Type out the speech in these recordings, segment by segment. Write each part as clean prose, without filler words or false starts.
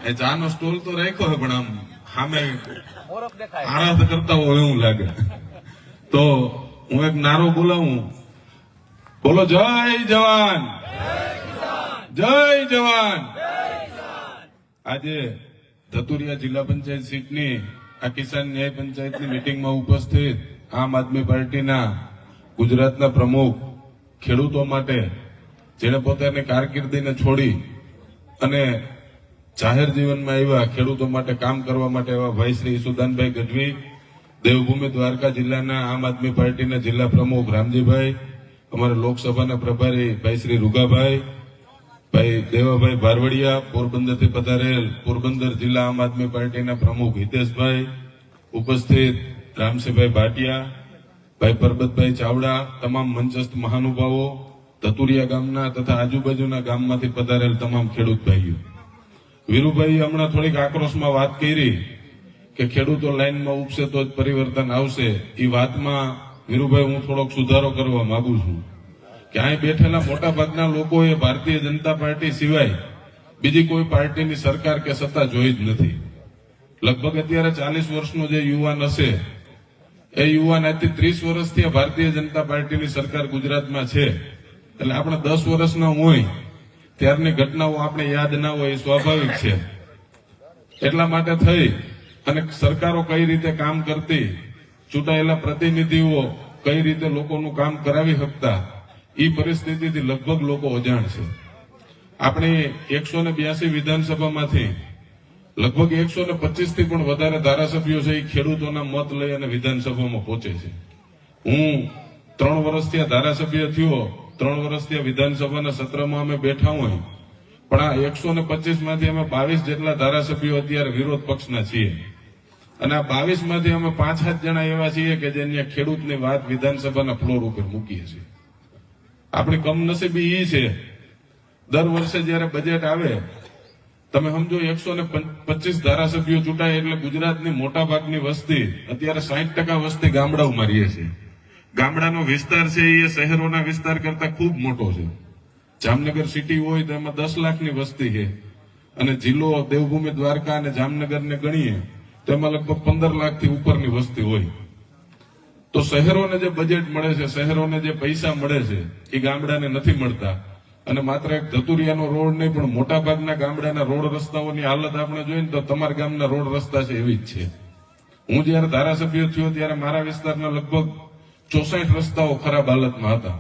એ ચાનો સ્ટોલ તો રાખ્યો છે પણ આમ સામે આરાધ કરતા હોય એવું લાગે. તો હું એક નારો બોલાવું, બોલો જય જવાન, જય જવાન. આજે ધતુરિયા જિલ્લા પંચાયત સીટની આ કિસાન ન્યાય પંચાયતની મીટિંગમાં ઉપસ્થિત આમ આદમી પાર્ટીના ગુજરાતના પ્રમુખ, ખેડૂતો માટે જેને પોતાની કારકિર્દીને છોડી અને જાહેર જીવનમાં આવ્યા, ખેડૂતો માટે કામ કરવા માટે એવા ભાઈ શ્રી ઈસુદાનભાઈ ગઢવી, દેવભૂમિ દ્વારકા જિલ્લાના આમ આદમી પાર્ટીના જિલ્લા પ્રમુખ રામજીભાઈ, અમારા લોકસભાના પ્રભારી ભાઈ શ્રી રૂગાભાઈ, ભાઈ દેવાભાઈ ભારવડિયા, પોરબંદરથી પધારેલ પોરબંદર જિલ્લા આમ આદમી પાર્ટીના પ્રમુખ હિતેશભાઈ, ઉપસ્થિત રામસિંહભાઈ ભાટિયા, ભાઈ પરબતભાઈ ચાવડા, તમામ મંચસ્થ મહાનુભાવો, ધતુરિયા ગામના તથા આજુબાજુના ગામમાંથી પધારેલ તમામ ખેડૂત ભાઈઓ. વીરુભાઈ હમણાં થોડીક આક્રોશમાં વાત કરી કે ખેડૂતો લાઈનમાં ઉપસે તો જ પરિવર્તન આવશે. એ વાતમાં વીરુભાઈ હું થોડોક સુધારો કરવા માંગુ છું કે અહીં બેઠેલા મોટા ભાગના લોકોએ ભારતીય જનતા પાર્ટી સિવાય બીજી કોઈ પાર્ટીની સરકાર કે સત્તા જોઈ જ નથી. લગભગ અત્યારે 40 વર્ષનો જે યુવાન હશે એ યુવાન આજથી 30 વર્ષથી ભારતીય જનતા પાર્ટીની સરકાર ગુજરાતમાં છે. એટલે આપણે 10 વર્ષના હોય ત્યારની ઘટનાઓ આપણે યાદ ના હોય એ સ્વાભાવિક છે. એટલા માટે થઈ અને સરકારો કઈ રીતે કામ કરતી, ચૂંટાયેલા પ્રતિનિધિઓ કઈ રીતે લોકોનું કામ કરાવી શકતા, એ પરિસ્થિતિથી લગભગ લોકો અજાણ છે. આપણી 182 વિધાનસભામાંથી લગભગ 125 થી પણ વધારે ધારાસભ્યો છે એ ખેડૂતોના મત લઈ અને વિધાનસભામાં પહોંચે છે. હું 3 વર્ષથી આ ધારાસભ્ય થયો, 3 વર્ષથી આ વિધાનસભાના સત્રમાં અમે બેઠા હોય, પણ આ 125 માંથી અમે 22 જેટલા ધારાસભ્યો અત્યારે વિરોધ પક્ષના છીએ. અને આ 22 માંથી અમે 5-7 જણા એવા છીએ કે જેને ખેડૂતની વાત વિધાનસભાના ફ્લોર ઉપર મૂકીએ છીએ. આપણી કમનસીબી એ છે, દર વર્ષે જયારે બજેટ આવે તમે સમજો 125 ધારાસભ્યો ચૂંટાય એટલે ગુજરાતની મોટા ભાગની વસ્તી, અત્યારે 60% વસ્તી ગામડાઓમાં રહે છે. ગામડાનો વિસ્તાર છે એ શહેરોના વિસ્તાર કરતા ખૂબ મોટો છે. જામનગર સિટી હોય તો એમાં 10 લાખની વસ્તી છે અને જિલ્લો દેવભૂમિ દ્વારકા અને જામનગરને ગણીએ તો એમાં લગભગ 15 લાખથી ઉપરની વસ્તી હોય. તો શહેરોને જે બજેટ મળે છે, શહેરોને જે પૈસા મળે છે એ ગામડાને નથી મળતા. અને માત્ર એક ધતુરિયાનો રોડ નહીં પણ મોટા ભાગના ગામડાના રોડ રસ્તાઓની હાલત આપણે જોઈએ તો તમારા ગામના રોડ રસ્તા છે એવી જ છે. હું જયારે ધારાસભ્ય થયો ત્યારે મારા વિસ્તારના લગભગ 64 રસ્તાઓ ખરાબ હાલતમાં હતા.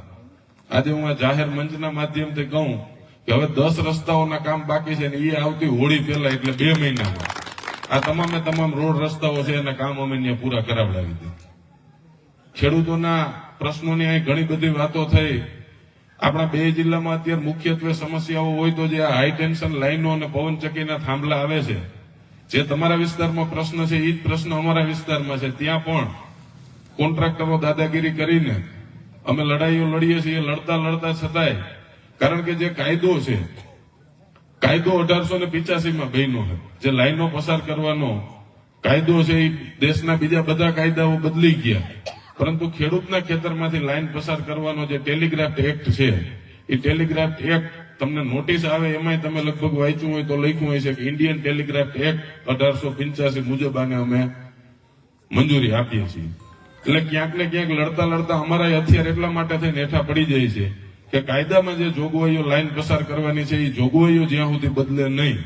આજે હું આ જાહેર મંચના માધ્યમથી કહું કે હવે 10 રસ્તાઓના કામ બાકી છે ને એ આવતી હોળી પહેલા એટલે 2 મહિનામાં આ તમામ રોડ રસ્તાઓ છે એના કામ અમે ત્યાં પૂરા કરાવડાવી દીધા. ખેડૂતોના પ્રશ્નોની અહીં ઘણી બધી વાતો થઈ. આપણા 2 જિલ્લામાં અત્યારે મુખ્યત્વે સમસ્યાઓ હોય તો જે આ હાઈ ટેન્શન લાઈનો અને પવનચક્કીના થાંભલા આવે છે, જે તમારા વિસ્તારમાં પ્રશ્ન છે એ જ પ્રશ્ન અમારા વિસ્તારમાં છે. ત્યાં પણ કોન્ટ્રાક્ટરો દાદાગીરી કરીને અમે લડાઈઓ લડીએ છીએ. લડતા છતાંય કારણ કે જે કાયદો છે, કાયદો 1885માં બન્યો છે, જે લાઈનો પસાર કરવાનો કાયદો છે એ દેશના બીજા બધા કાયદાઓ બદલી ગયા, પરંતુ ખેડૂતના ખેતરમાંથી લાઈન પસાર કરવાનો જે ટેલિગ્રાફ એક્ટ છે એ ટેલિગ્રાફ એક્ટ તમને નોટિસ આવે એમાંય તમે લગભગ વાંચ્યું હોય તો લખ્યું હોય છે કે ઇન્ડિયન ટેલિગ્રાફ એક્ટ 1885 મુજબ આને અમે મંજૂરી આપીએ છીએ. એટલે ક્યાંક ને ક્યાંક લડતા અમારા હથિયાર એટલા માટે થઈને હેઠા પડી જાય છે કે કાયદામાં જે જોગવાઈઓ લાઈન પસાર કરવાની છે એ જોગવાઈઓ જ્યાં સુધી બદલે નહીં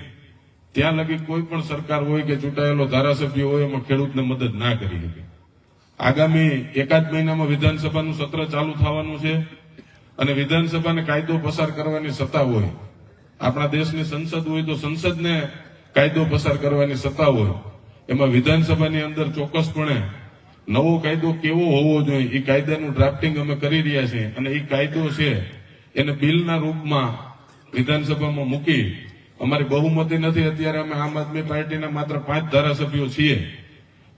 ત્યાં લગી કોઈ પણ સરકાર હોય કે ચૂંટાયેલો ધારાસભ્ય હોય એમાં ખેડૂતને મદદ ના કરી શકે. આગામી 1-8 મહિનામાં વિધાનસભાનું સત્ર ચાલુ થવાનું છે અને વિધાનસભાને કાયદો પસાર કરવાની સત્તા હોય. આપણા દેશની સંસદ હોય તો સંસદને કાયદો પસાર કરવાની સત્તા હોય. એમાં વિધાનસભાની અંદર ચોક્કસપણે નવો કાયદો કેવો હોવો જોઈએ એ કાયદાનું ડ્રાફ્ટિંગ અમે કરી રહ્યા છીએ અને એ કાયદો છે એને બિલના રૂપમાં વિધાનસભામાં મૂકી. અમારી બહુમતી નથી અત્યારે, અમે આમ આદમી પાર્ટીના માત્ર 5 ધારાસભ્યો છીએ,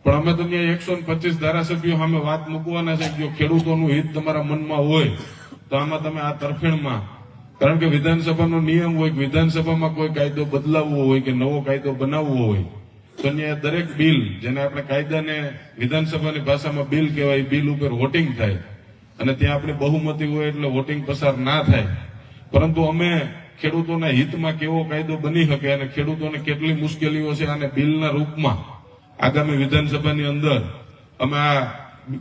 પણ અમે તો ત્યાં 125 ધારાસભ્યો સામે વાત મૂકવાના છે. જો ખેડૂતોનું હિત તમારા મનમાં હોય તો આમાં તમે આ તરફેણમાં, કારણ કે વિધાનસભાનો નિયમ હોય કે વિધાનસભામાં કોઈ કાયદો બદલાવવો હોય કે નવો કાયદો બનાવવો હોય તો ત્યાં દરેક બિલ, જેને આપણે કાયદાને વિધાનસભાની ભાષામાં બિલ કહેવાય, બિલ ઉપર વોટિંગ થાય અને ત્યાં આપણી બહુમતી હોય એટલે વોટિંગ પસાર ના થાય. પરંતુ અમે ખેડૂતોના હિતમાં કેવો કાયદો બની શકે અને ખેડૂતોને કેટલી મુશ્કેલીઓ છે અને બિલના રૂપમાં આગામી વિધાનસભાની અંદર અમે આ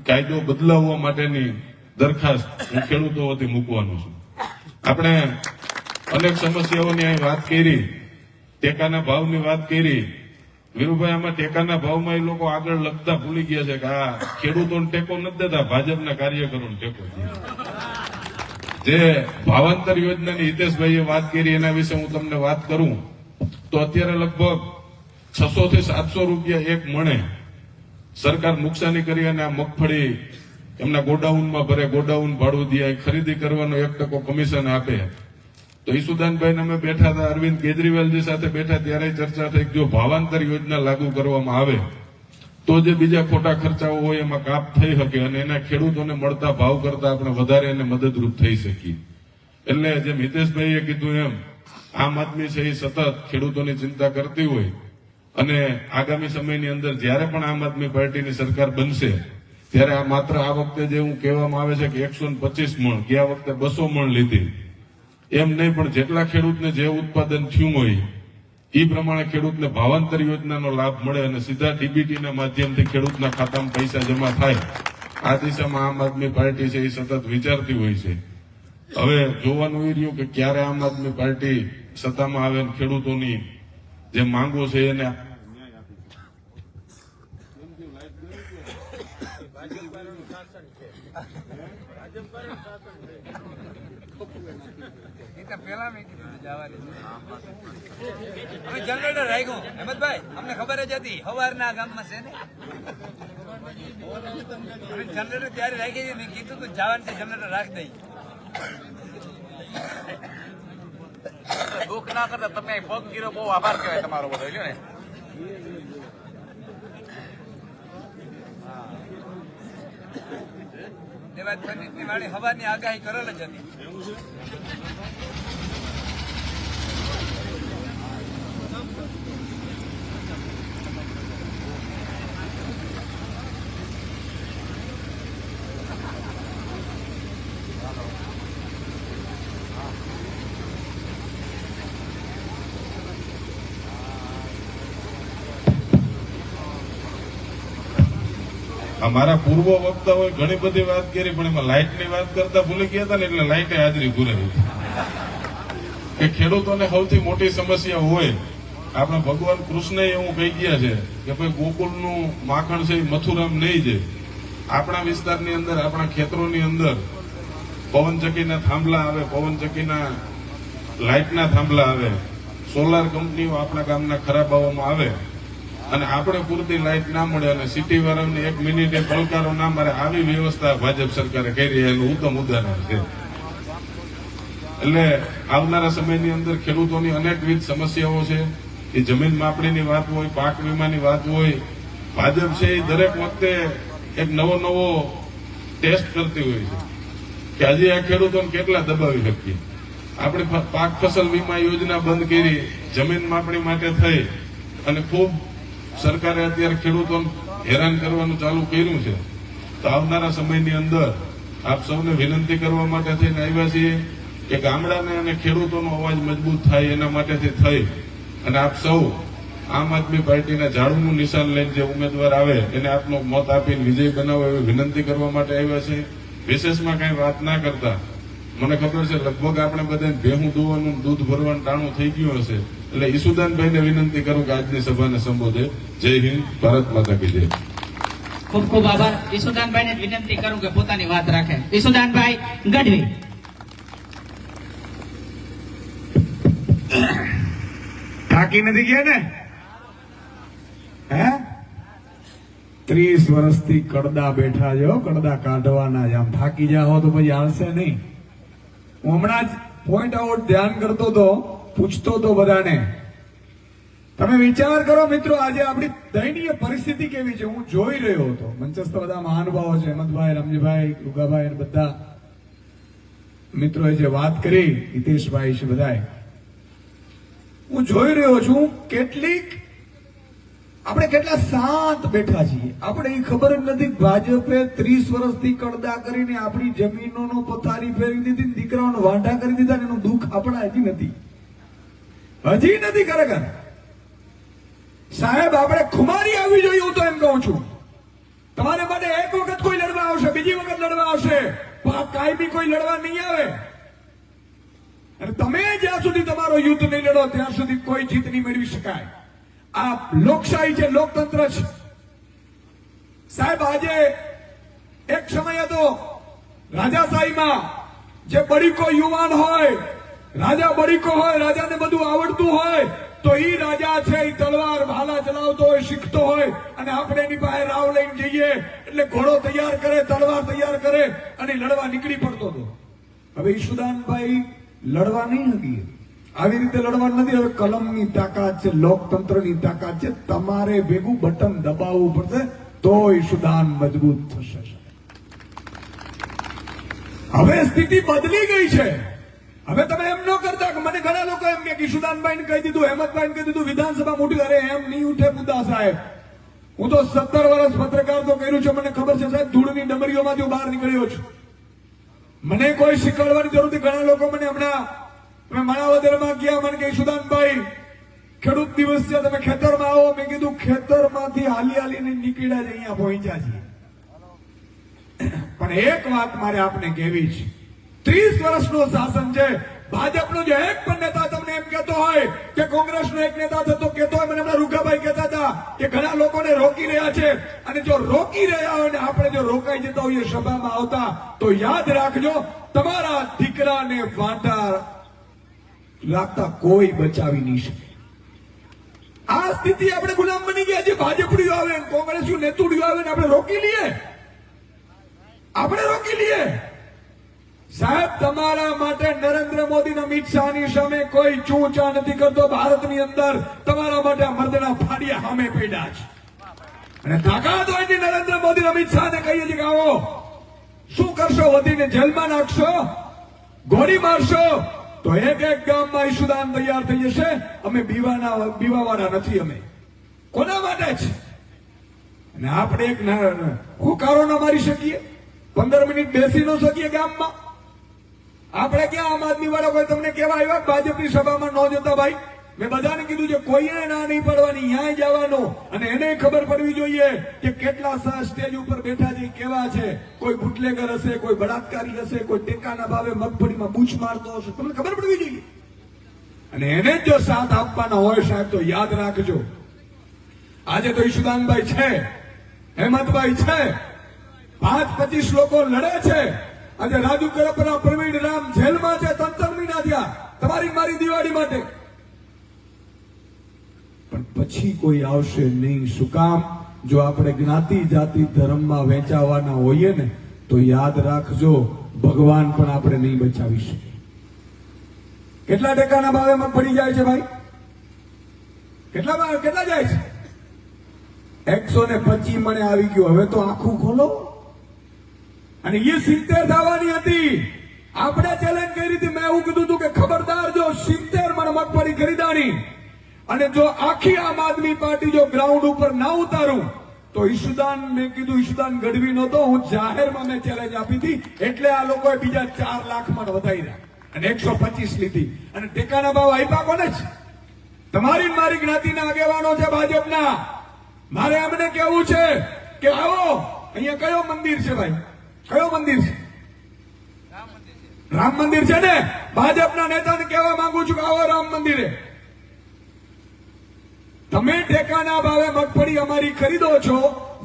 કાયદો બદલાવવા માટેની દરખાસ્ત હું ખેડૂતો વતી મૂકવાનું છું. આપણે અનેક સમસ્યાઓની અહીં વાત કરી, ટેકાના ભાવની વાત કરી. વીરુભાઈ, આમાં ટેકાના ભાવમાં એ લોકો આગળ લખતા ભૂલી ગયા છે કે આ ખેડૂતોને ટેકો નથી દેતા, ભાજપના કાર્યકરોને ટેકો દે. જે ભાવાંતર યોજનાની હિતેશભાઈએ વાત કરી એના વિશે હું તમને વાત કરું તો અત્યારે લગભગ 600 થી 700 રૂપિયા એક મણે સરકાર નુકસાની કરી અને આ મગફળી એમના ગોડાઉનમાં ભરે, ગોડાઉન ભાડું દે, ખરીદી કરવાનો 1% કમિશન આપે. તો ઈસુદાનભાઈને અમે બેઠા હતા, અરવિંદ કેજરીવાલજી સાથે બેઠા ત્યારે ચર્ચા થઈ જો ભાવાંતર યોજના લાગુ કરવામાં આવે તો જે બીજા ખોટા ખર્ચાઓ હોય એમાં કાપ થઈ શકે અને એના ખેડૂતોને મળતા ભાવ કરતા આપણે વધારે એને મદદરૂપ થઈ શકીએ. એટલે જેમ હિતેશભાઈએ કીધું એમ આમ આદમી છે એ સતત ખેડૂતોની ચિંતા કરતી હોય અને આગામી સમયની અંદર જ્યારે પણ આમ આદમી પાર્ટીની સરકાર બનશે ત્યારે આ માત્ર આ વખતે જે હું કહેવામાં આવે છે કે 125 મણ, ગયા વખતે 200 મણ લીધી, એમ નહીં પણ જેટલા ખેડૂતને જે ઉત્પાદન થયું હોય એ પ્રમાણે ખેડૂતને ભાવાંતર યોજનાનો લાભ મળે અને સીધા ડીબીટીના માધ્યમથી ખેડૂતના ખાતામાં પૈસા જમા થાય. આ દિશામાં આમ આદમી પાર્ટી છે એ સતત વિચારતી હોય છે. હવે જોવાનું એ રહ્યું કે ક્યારે આમ આદમી પાર્ટી સત્તામાં આવે અને ખેડૂતોની જે માંગો છે એને જનરેટર રાખ્યું હેમંતભાઈ, અમને ખબર જ હતી સવારના ગામમાં છે ને જનરેટર ત્યારે રાખી છે. મેં કીધું તું જવાનું છે જનરેટર રાખી દઈ. દુઃખ ના કરતા તમે પગ ગીરો, બહુ આભાર કહેવાય તમારો બધો લ્યો ને. વાળી હવાની આગાહી કરેલ જ હતી. અમારા પૂર્વ વક્તાઓએ ઘણી બધી વાત કરી પણ એમાં લાઇટની વાત કરતા ભૂલી ગયા હતા ને એટલે લાઇટે હાજરી પુરાવી કે ખેડૂતોને સૌથી મોટી સમસ્યા હોય. આપણે ભગવાન કૃષ્ણએ એવું કહી ગયા છે કે ભાઈ ગોકુળનું માખણ છે એ મથુરામ નહીં જાય. આપણા વિસ્તારની અંદર, આપણા ખેતરોની અંદર પવનચક્કીના થાંભલા આવે, પવનચક્કીના લાઇટના થાંભલા આવે, સોલાર કંપનીઓ આપણા ગામના ખરાબાઓમાં આવે અને આપણે પૂરતી લાઇટ ના મળે અને સિટી વાળાને 1 મિનિટે પલકારો ના મારે, આવી વ્યવસ્થા ભાજપ સરકારે કરી એનું ઉત્તમ ઉદાહરણ છે. એટલે આવનારા સમયની અંદર ખેડૂતોની અનેકવિધ સમસ્યાઓ છે. એ જમીન માપણીની વાત હોય, પાક વીમાની વાત હોય, ભાજપ છે એ દરેક વખતે એક નવો ટેસ્ટ કરતી હોય છે કે હજી આ ખેડૂતોને કેટલા દબાવી શકીએ. આપણે પાક ફસલ વીમા યોજના બંધ કરી, જમીન માપણી માટે થઈ અને ખૂબ સરકારે અત્યારે ખેડૂતોને હેરાન કરવાનું ચાલુ કર્યું છે. તો આવનારા સમયની અંદર આપ સૌને વિનંતી કરવા માટે થઈને આવ્યા છીએ કે ગામડાને અને ખેડૂતોનો અવાજ મજબૂત થાય એના માટેથી થઈ અને આપ સૌ આમ આદમી પાર્ટીના ઝાડુનું નિશાન લઈને જે ઉમેદવાર આવે એને આપનો મત આપીને વિજય બનાવો એવી વિનંતી કરવા માટે આવ્યા છે. વિશેષમાં કઈ વાત ના કરતા, મને ખબર છે લગભગ આપણે બધા ભેહું દોવાનું, દૂધ ભરવાનું ટાણું થઈ ગયું હશે એટલે ઈસુદાનભાઈને વિનંતી કરું કે આજની સભાને સંબોધે. જય હિન્દ, ભારત માતા કી જય. ખૂબ ખૂબ આભાર. ઈસુદાનભાઈને વિનંતી કરું કે પોતાની વાત રાખે. ઈસુદાનભાઈ ગઢવી. થાકી નથી ગયા ને? હે 30 વર્ષથી કડદા બેઠા છો, કડદા કાઢવાના જ. આમ થાકી જાઓ તો પછી આવશે નહીં. હું હમણાં જ પોઈન્ટ આઉટ ધ્યાન કરતો હતો, પૂછતો હતો બધાને. તમે વિચાર કરો મિત્રો, આજે આપણી દયનીય પરિસ્થિતિ કેવી છે હું જોઈ રહ્યો હતો. મંચસ્થ બધા મહાનુભાવો છે, હેમંતભાઈ, રમજીભાઈ, રૂગાભાઈ અને બધા મિત્રોએ જે વાત કરી, હિતેશભાઈ છે, બધાએ. હું જોઈ રહ્યો છું આપણે કેટલા શાંત બેઠા છીએ. આપણે એ ખબર જ નથી ભાજપે 30 વર્ષથી કડદા કરીને આપણી જમીનોનો પથારી ફેરવી દીધી, દીકરાઓને વાંઢા કરી દીધા, એનું દુઃખ આપણા હજી નથી. હજી નથી ખરેખર. સાહેબ આપણે ખુમારી આવવી જોઈએ, હું તો એમ કહું છું. તમારા માટે એક વખત કોઈ લડવા આવશે, બીજી વખત લડવા આવશે, કાયમી કોઈ લડવા નહીં આવે. અને તમે જ્યાં સુધી તમારો યુદ્ધ નહીં લડો ત્યાં સુધી કોઈ જીત નહીં મેળવી શકાય. આ લોકશાહી છે, લોકતંત્ર છે. સાહેબ આજે એક સમય હતો રાજાશાહીમાં, જે બળીકો યુવાન હોય, રાજા બળીકો હોય, રાજાને બધું આવડતું હોય, તો ઈ રાજા છે ઈ તલવાર ભાલા ચલાવતો હોય, શીખતો હોય, અને આપણે એની પાસે રાવ લઈને જઈએ એટલે ઘોડો તૈયાર કરે, તલવાર તૈયાર કરે અને લડવા નીકળી પડતો હતો. હવે ઈશુદાનભાઈ લડવા નહીં હતી, આવી રીતે લડવા નથી. હવે કલમની તાકાત છે, લોકતંત્રની તાકાત છે. તમારે ભેગું બટન દબાવવું પડશે તો ઈશુદાન મજબૂત થશે. હવે સ્થિતિ બદલી ગઈ છે. હવે તમે એમ ન કરતા કે મને ઘણા લોકો એમ કે ઈશુદાનભાઈને કહી દીધું, હેમંતભાઈને કહી દીધું, વિધાનસભા મોટી. અરે એમ નહીં ઉઠે મુદ્દા સાહેબ. હું તો 17 વર્ષ પત્રકાર તો કર્યું છે, મને ખબર છે સાહેબ. ધૂળની ડમરીઓમાંથી હું બહાર નીકળ્યો છું. મને કોઈ શીખવાડવાની જરૂર નથી. ઘણા લોકો મને હમણાં માણાવદરમાં ગયા, મને કે ઈશુદાનભાઈ ખેડૂત દિવસ છે, તમે ખેતરમાં આવો. મેં કીધું ખેતરમાંથી હાલી હાલીને નીકળ્યા જ અહીંયા પહોંચ્યા છીએ. પણ એક વાત મારે આપને કહેવી છે, 30 વર્ષનું શાસન છે. ભાજપનો જે એક પણ નેતા તમને એમ કહેતો હોય કે કોંગ્રેસનો એક નેતા થતો કહેતો હોય, મને હમણાં રૂગાભાઈ કહેતા હતા કે ઘણા લોકોને રોકી રહ્યા છે, અને જો રોકી રહ્યા હોય ને આપણે જો રોકાઈ જતા હોઈએ સભામાં આવતા, તો યાદ રાખજો તમારા દીકરાને વાંટા લાગતા કોઈ બચાવી નહીં શકે. આ સ્થિતિ આપણે ગુલામ બની ગયા છે. ભાજપડીઓ આવે, કોંગ્રેસનું નેતુડીઓ આવે ને આપણે રોકી લઈએ, આપણે રોકી લઈએ. સાહેબ તમારા માટે નરેન્દ્ર મોદી અને અમિત શાહની સામે કોઈ ચૂંચા નથી કરતો. ભારતની અંદર તમારા માટે મર્દના ફાડિયા સામે પડ્યા છે, અને તાકાત હોય છે નરેન્દ્ર મોદી અને અમિત શાહને કહીએ છીએ કે આવો, શું કરશો? વધીને જેલમાં નાખશો, ગોળી મારશો, તો એક એક ગામમાં ઈશુદાન તૈયાર થઈ જશે. અમે બીવાવાળા નથી. અમે કોના માટે છે? અને આપણે એક હોકારો ના મારી શકીએ, 15 મિનિટ બેસી ન શકીએ ગામમાં? આપણે ક્યાં આમ આદમી વાળા કોઈ તમને કેવા આવ્યા ભાજપની સભામાં ન જતા? ભાઈ મેં બધાને કીધું છે, કોઈને ના નહીં પડવાની, ત્યાં જવાનું. અને એને ખબર પડવી જોઈએ કે કેટલા સ્ટેજ ઉપર બેઠા છે, કેવા છે. કોઈ બુટલેગર હશે, કોઈ બળાત્કારી હશે, કોઈ ટેકાના ભાવે મગફળીમાં બૂચ મારતો હશે, તમને ખબર પડવી જોઈએ. અને એને જ જો સાથ આપવાના હોય સાહેબ, તો યાદ રાખજો, આજે તો ઈશુદાનભાઈ છે, હેમંતભાઈ છે, 5-25 લોકો લડે છે. આજે રાજુ કરપરા, પ્રવીણ રામ જેલમાં છે, 3 મહિના થયા તમારી મારી દિવાળી માટે. પણ પછી કોઈ આવશે નહીં. શું કામ? જો આપણે જ્ઞાતિ જાતિ ધર્મમાં વહેંચાવાના હોઈએ ને, તો યાદ રાખજો ભગવાન પણ આપણે નહીં બચાવી શકે. કેટલા ટેકાના ભાવે મગફળી જાય છે ભાઈ? કેટલા જાય છે? 125 મને આવી ગયો. હવે તો આખું ખોલો. અને એ 70 થવાની હતી. આપણે ચેલેન્જ કરી હતી. મેં એવું કીધું હતું કે ખબરદાર, જો 70 મને મગફળી ખરીદાણી અને જો આખી આમ આદમી પાર્ટી જો ગ્રાઉન્ડ ઉપર ના ઉતારું તો ઈશુદાન, મેં કીધું ઈશુદાન ગઢવી નહોતો, હું જાહેરમાં મેં ચેલેન્જ આપી હતી. એટલે આ લોકોએ બીજા 4 લાખમાં વધાર્યા અને 125 લીધી. અને ટેકાના ભાવ આપ્યા કોને છે? તમારી મારી જ્ઞાતિના આગેવાનો છે ભાજપના. મારે એમને કેવું છે કે આવો, અહીંયા કયો મંદિર છે ભાઈ? કયો મંદિર છે? રામ મંદિર છે ને? ભાજપના નેતાને કહેવા માંગુ છું કે આવો રામ મંદિરે. તમે ટેકાના ભાવે મગફળી અમારી ખરીદો છો.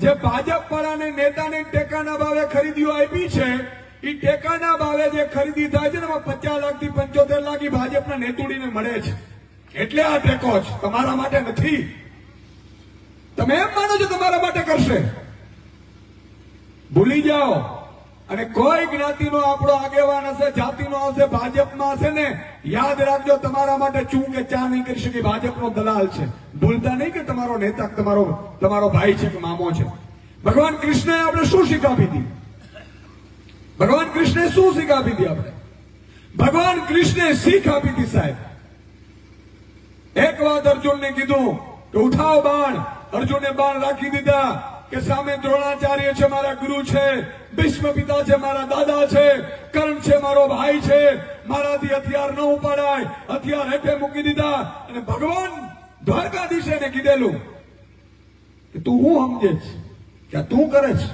જે ભાજપ વાળાને નેતાને ટેકાના ભાવે ખરીદીઓ આપી છે, એ ટેકાના ભાવે જે ખરીદી થાય છે ને, 50 લાખથી 75 લાખ ભાજપના નેતુડીને મળે છે. એટલે આ ટેકો છે, તમારા માટે નથી. તમે એમ માનો છો તમારા માટે કરશે? ભૂલી જાઓ. અને કોઈ જ્ઞાતિનો આપણો આગેવાન હશે, જાતિનો હશે, ભાજપમાં હશે ને, યાદ રાખજો તમારા માટે ચૂ કે ચા નહીં કરી શકે. ભાજપનો દલાલ છે. ભૂલતા નહીં કે તમારો નેતા તમારો ભાઈ છે કે મામો છે. ભગવાન કૃષ્ણએ આપણે શું શીખ આપી હતી? ભગવાન કૃષ્ણએ શું શીખ આપી હતી? આપણે ભગવાન કૃષ્ણે શીખ આપી હતી સાહેબ. એક વાત અર્જુનને કીધું કે ઉઠાવ બાણ. અર્જુને બાણ રાખી દીધા કે સામે દ્રોણાચાર્ય છે, મારા ગુરુ છે, ભીષ્મ પિતા છે, મારા દાદા છે, કર્ણ છે, મારો ભાઈ છે, મારાથી હથિયાર ન ઉપાડાય, હથિયાર હેઠે મૂકી દીધા અને ભગવાન દ્વારકાધીશે એને કીધેલું કે તું શું સમજે છે કે આ તું કરે છે?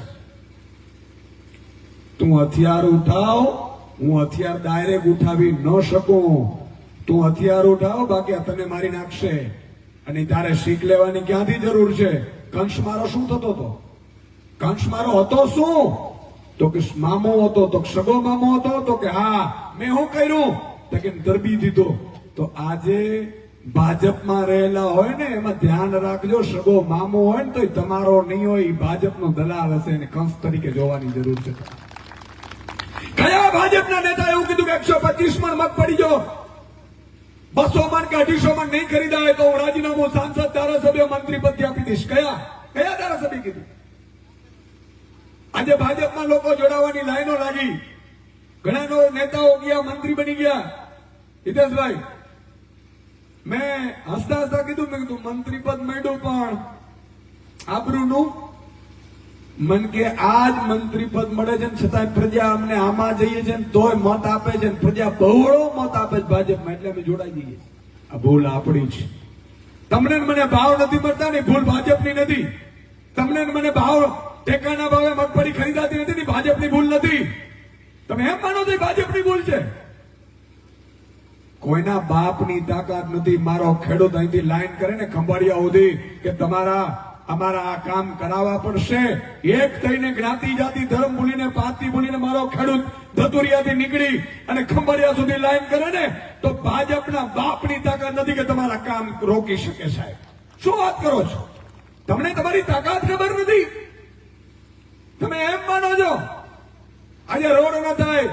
તું હથિયાર ઉઠાવ, હું હથિયાર ડાયરેક્ટ ઉઠાવી ન શકું. તું હથિયાર ઉઠાવ, બાકી આ તને મારી નાખશે. અને તારે શીખ લેવાની ક્યાંથી જરૂર છે? કંસ મારો શું થતો હતો? કંસ મારો હતો શું? તો કે મામો હતો. તો સગો મામો હતો? તો કે હા. મેં શું કર્યું? તો કે દરબી દીધો. તો આજે ભાજપમાં રહેલા હોય ને એમાં ધ્યાન રાખજો, સગો મામો હોય ને તો તમારો નહીં હોય, ભાજપનો દલાલ હશે, એને કંસ તરીકે જોવાની જરૂર છે. કયા ભાજપના નેતા એવું કીધું કે 125 મણ મગફળી જો 200 મણ કે 250 મણ નહીં ખરીદાય તો હું રાજીનામું સાંસદ, ધારાસભ્ય, મંત્રી પદથી આપી દઈશ? કયા ધારાસભ્ય કીધું? આજે ભાજપમાં લોકો જોડાવાની લાઈનો લાગી, ઘણા નેતાઓ ગયા, મંત્રી બની ગયા. હિતેશભાઈ, મેં હસતા હસતા કીધું, મેં કીધું મંત્રી પદ મળ્યું પણ આબરૂનું મન કે આજ મંત્રી પદ મળે છે ને છતાંય પ્રજા અમને આમાં જઈએ છે ને તોય મત આપે છે, પ્રજા બહોળો મત આપે છે ભાજપમાં, એટલે અમે જોડાઈ જઈએ છીએ. આ ભૂલ આપણી છે. તમને ને મને ભાવ નથી મળતા ને ભૂલ ભાજપની નથી. તમને ને મને ભાવ ટેકાના ભાવે મગફળી ખરીદાતી નથી, ભાજપની ભૂલ નથી. તમે એમ માનો છો ભાજપની ભૂલ છે? કોઈના બાપની તાકાત નથી. મારો ખેડૂત અહીંથી લાઈન કરે ને ખંભાળિયા સુધી કે અમારા આ કામ કરાવવા પડશે, એક થઈને જ્ઞાતિ જાતિ ધર્મ ભૂલીને પાતી ભૂલીને મારો ખેડૂત ધતુરિયાથી નીકળી અને ખંભાળિયા સુધી લાઈન કરે ને તો ભાજપના બાપની તાકાત નથી કે તમારા કામ રોકી શકે. સાહેબ, શું વાત કરો છો? તમને તમારી તાકાત ખબર નથી? તમે એમ માનો છો આજે રોડ ન થાય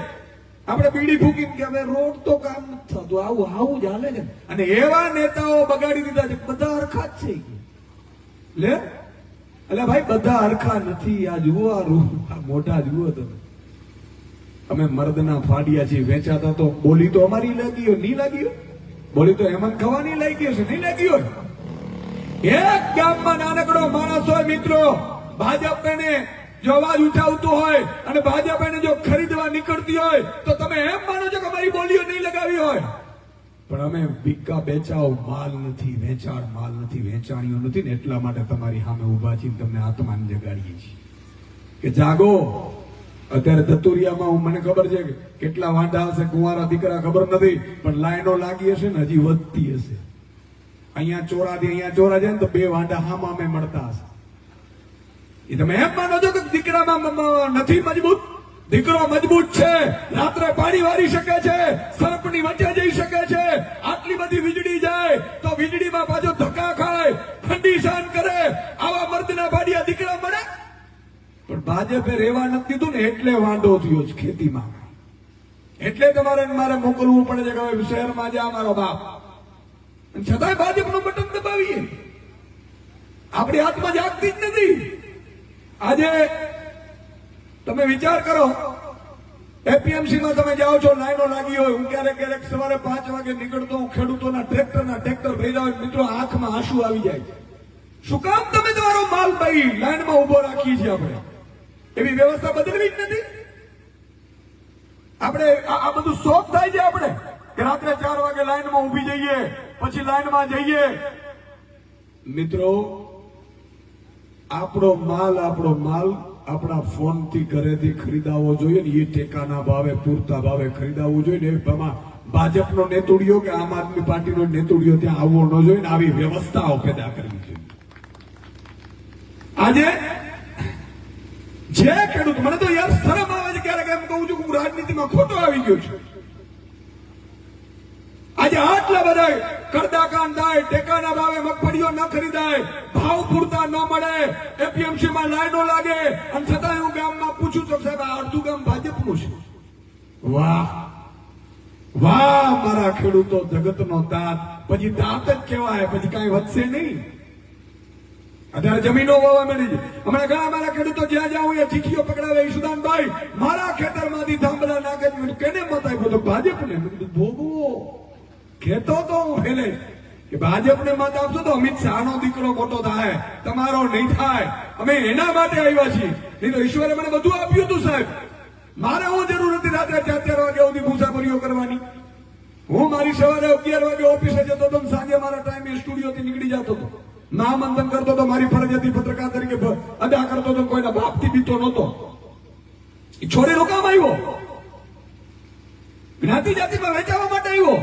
આપણે બીડી ફૂકી કે હવે રોડ તો કામ નથી થતું, આવું જ હાલે છે. અને એવા નેતાઓ બગાડી દીધા છે. બધા હરખા જ છે લે, એટલે ભાઈ બધા હરખા નથી. આ જુઓ, આ મોઢા જુઓ તમે. અમે મર્દના ફાડિયા છીએ, વેચાતા તો બોલી તો અમારી લાગી હોય, નહીં લાગી હોય? બોલી તો હેમંત ખવાની લાગી હશે, નહીં લાગી હોય? એક ગામમાં નાનકડો માણસ હોય મિત્રો, ભાજપ એને જો અવાજ ઉઠાવતું હોય અને ભાજપ એને જો ખરીદવા નીકળતી હોય તો તમે એમ માનો છો કે અમારી બોલીઓ નહીં લગાવી હોય? પણ અમે વિકા બેચાવ માલ નથી, વેચાણ માલ નથી, વેચાણીઓ નથી ને એટલા માટે તમારી સામે ઉભા છીએ, તમને આત્માને જગાડીએ છીએ કે જાગો. અત્યારે ધતુરિયામાં મને ખબર છે કે કેટલા વાંઢા હશે, કુંવારા દીકરા ખબર નથી, પણ લાઈનો લાગી હશે ને હજી વધતી હશે. અહીંયા ચોરાથી અહીંયા ચોરા જાય ને તો 2 વાંઢા હામામે મળતા હશે. એ તમે એમ માનો છો કે દીકરામાં નથી મજબૂત? દીકરો મજબૂત છે, રાત્રે પાણી વારી શકે છે, સર્પની વચ્ચે જઈ શકે છે. આટલી બધી વીજળી જાય તો વીજળીમાં પાછો ધક્કા ખાય, ઠંડી સહન કરે. આવા મર્દના ભાડિયા દીકરા મળે? પણ ભાજપે રેવા નથી દીધું ને એટલે વાંધો થયો છે ખેતીમાં. એટલે તમારે મારે મોકલવું પડે છે કે હવે શહેરમાં જા મારો બાપ, છતાંય ભાજપનું બટન દબાવીએ. આપણી હાથમાં જાગતી જ નથી. આજે તમે વિચાર કરો, એપીએમસી માં તમે જાઓ છો, લાઈનો લાગી હોય. હું ક્યારેક સવારે 5 વાગે નીકળતો હું, ખેડૂતોના ટ્રેક્ટર ભર્યા હોય. મિત્રો આંખમાં આંસુ આવી જાય. શું કામ તમે તમારો માલ ભાઈ લાઈનમાં ઉભો રાખીએ છીએ? આપણે એવી વ્યવસ્થા બદલવી જ નથી. આપણે આ બધું શોખ થાય છે આપણે કે રાત્રે 4 વાગે લાઈનમાં ઉભી જઈએ, પછી લાઈનમાં જઈએ. મિત્રો આપણો માલ આપણા ફોનથી ઘરેથી ખરીદાવો જોઈએ ને, એ ટેકાના ભાવે પૂરતા ભાવે ખરીદાવવું જોઈએ ને. એમાં ભાજપનો નેતુડિયો કે આમ આદમી પાર્ટીનો નેતુડિયો ત્યાં આવવો ન જોઈએ ને. આવી વ્યવસ્થાઓ પેદા કરવી જોઈએ. આજે જે ખેડૂત, મને તો યાર શરમ આવે છે ક્યારેક એમ કહું છું કે હું રાજનીતિમાં ખોટો આવી ગયો છું. આજે આટલા બધા કરદાકાંડ થાય, ટેકાના ભાવે મગફળીઓ ન ખરીદાય, ભાવ પૂરતા ન મળે, એપીએમસી માં લાઈનો લાગે, અને છતાં હું ગામમાં પૂછું તો સાહેબ આ અડધું ગામ ભાજપનું છે. વાહ વાહ મારા ખેડૂતો, જગતનો દાંત. પછી દાંત જ કહેવાય, પછી કઈ વધશે નહીં. અત્યારે જમીનો વાવવા મળી છે. હમણાં ઘણા મારા ખેડૂતો જ્યાં જાઉં એ ચીઠીઓ પકડાવે, ઈશુદાનભાઈ મારા ખેતરમાંથી થાંભલા નાખે, કેને મત આપ્યો? તો ભાજપને. ભોગવો કહેતો તો હું પેલે કે ભાજપને મત આપશો તો અમિત શાહનો દીકરો મોટો થાય, તમારો નહીં થાય. અમે એના માટે આવ્યા છીએ. નહીં તો ઈશ્વરે મને બધું આપ્યું હતું સાહેબ. મારે હું જરૂર નથી રાત્રે 4 વાગ્યા સુધી મુસાફરીઓ કરવાની. હું મારી સવારે 11 વાગે ઓફિસે જતો હતો, સાંજે મારા ટાઈમે સ્ટુડિયોથી નીકળી જતો હતો. મહામંથન કરતો હતો, મારી ફરજ હતી પત્રકાર તરીકે અદા કરતો હતો, કોઈના બાપથી બીતો નહોતો. એ છોડી રોકામ આવ્યો, જ્ઞાતિ જાતિમાં વહેંચાવા માટે આવ્યો.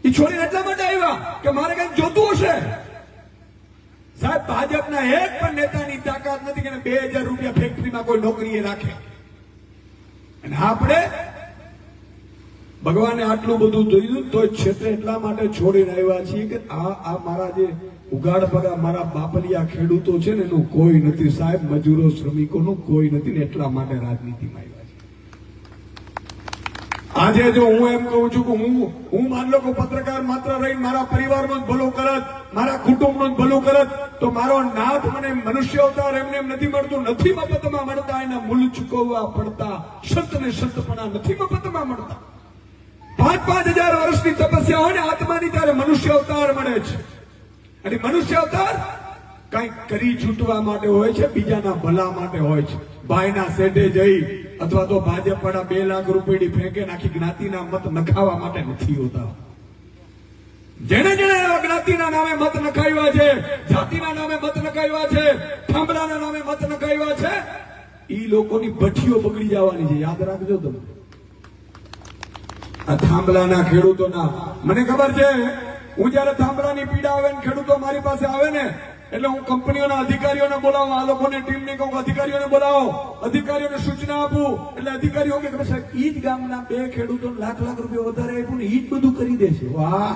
એ છોડી એટલા માટે આવ્યા કે મારે કઈક જોતું હશે. સાહેબ, ભાજપના એક પણ નેતાની તાકાત નથી કે 2000 રૂપિયા ફેક્ટરીમાં કોઈ નોકરીએ રાખે. અને આપણે ભગવાને આટલું બધું જોયું તો છેતે એટલા માટે છોડીને આવ્યા છીએ કે આ મારા જે ઉગાડ પગા મારા બાપલિયા ખેડૂતો છે ને એનું કોઈ નથી સાહેબ, મજૂરો શ્રમિકોનું કોઈ નથી ને એટલા માટે રાજનીતિમાં આવ્યા છે. આજે જો હું એમ કહું છું કે હું માન લો કે પત્રકાર માત્ર રહીને મારા પરિવારનું જ ભલું કરત, મારા કુટુંબનું જ ભલું કરત, તો મારો નાથ મને મનુષ્ય અવતાર એમને એમ નથી મળતું, નથી મફતમાં મળતા, એના મૂલ ચૂકવવા પડતા, સંતને સંતપણા નથી મફતમાં મળતા. 5,000 વર્ષની તપસ્યા હોય ને આત્માની ત્યારે મનુષ્ય અવતાર મળે છે. અને મનુષ્ય અવતાર કંઈક કરી છૂટવા માટે હોય છે, બીજાના ભલા માટે હોય છે. ભાઈના સેઢે જઈ અથવા તો ભાજપ વાળા 2 લાખ રૂપિયાની ફેંકે નાખી જ્ઞાતિના મત નખાવા માટે નથી હોતા. જેને જ્ઞાતિના નામે મત નખાવ્યા છે, જાતિના નામે મત નખાવ્યા છે, થાંભલાના નામે મત નખાવ્યા છે, ઈ લોકોની ભઠ્ઠીઓ બગડી જવાની છે. યાદ રાખજો તમે. આ થાંભલાના ખેડૂતોના મને ખબર છે, હું જયારે થાંભલાની પીડા આવે ને ખેડૂતો મારી પાસે આવે ને એટલે હું કંપનીઓના અધિકારીઓને બોલાવું, આ લોકોની ટીમને કહું અધિકારીઓને બોલાવો, અધિકારીઓને સૂચના આપું. એટલે અધિકારીઓ કે સાહેબ ઈ જ ગામના 2 ખેડૂતોને લાખ રૂપિયા વધારે આપ્યું ને ઈ જ બધું કરી દેશે. વાહ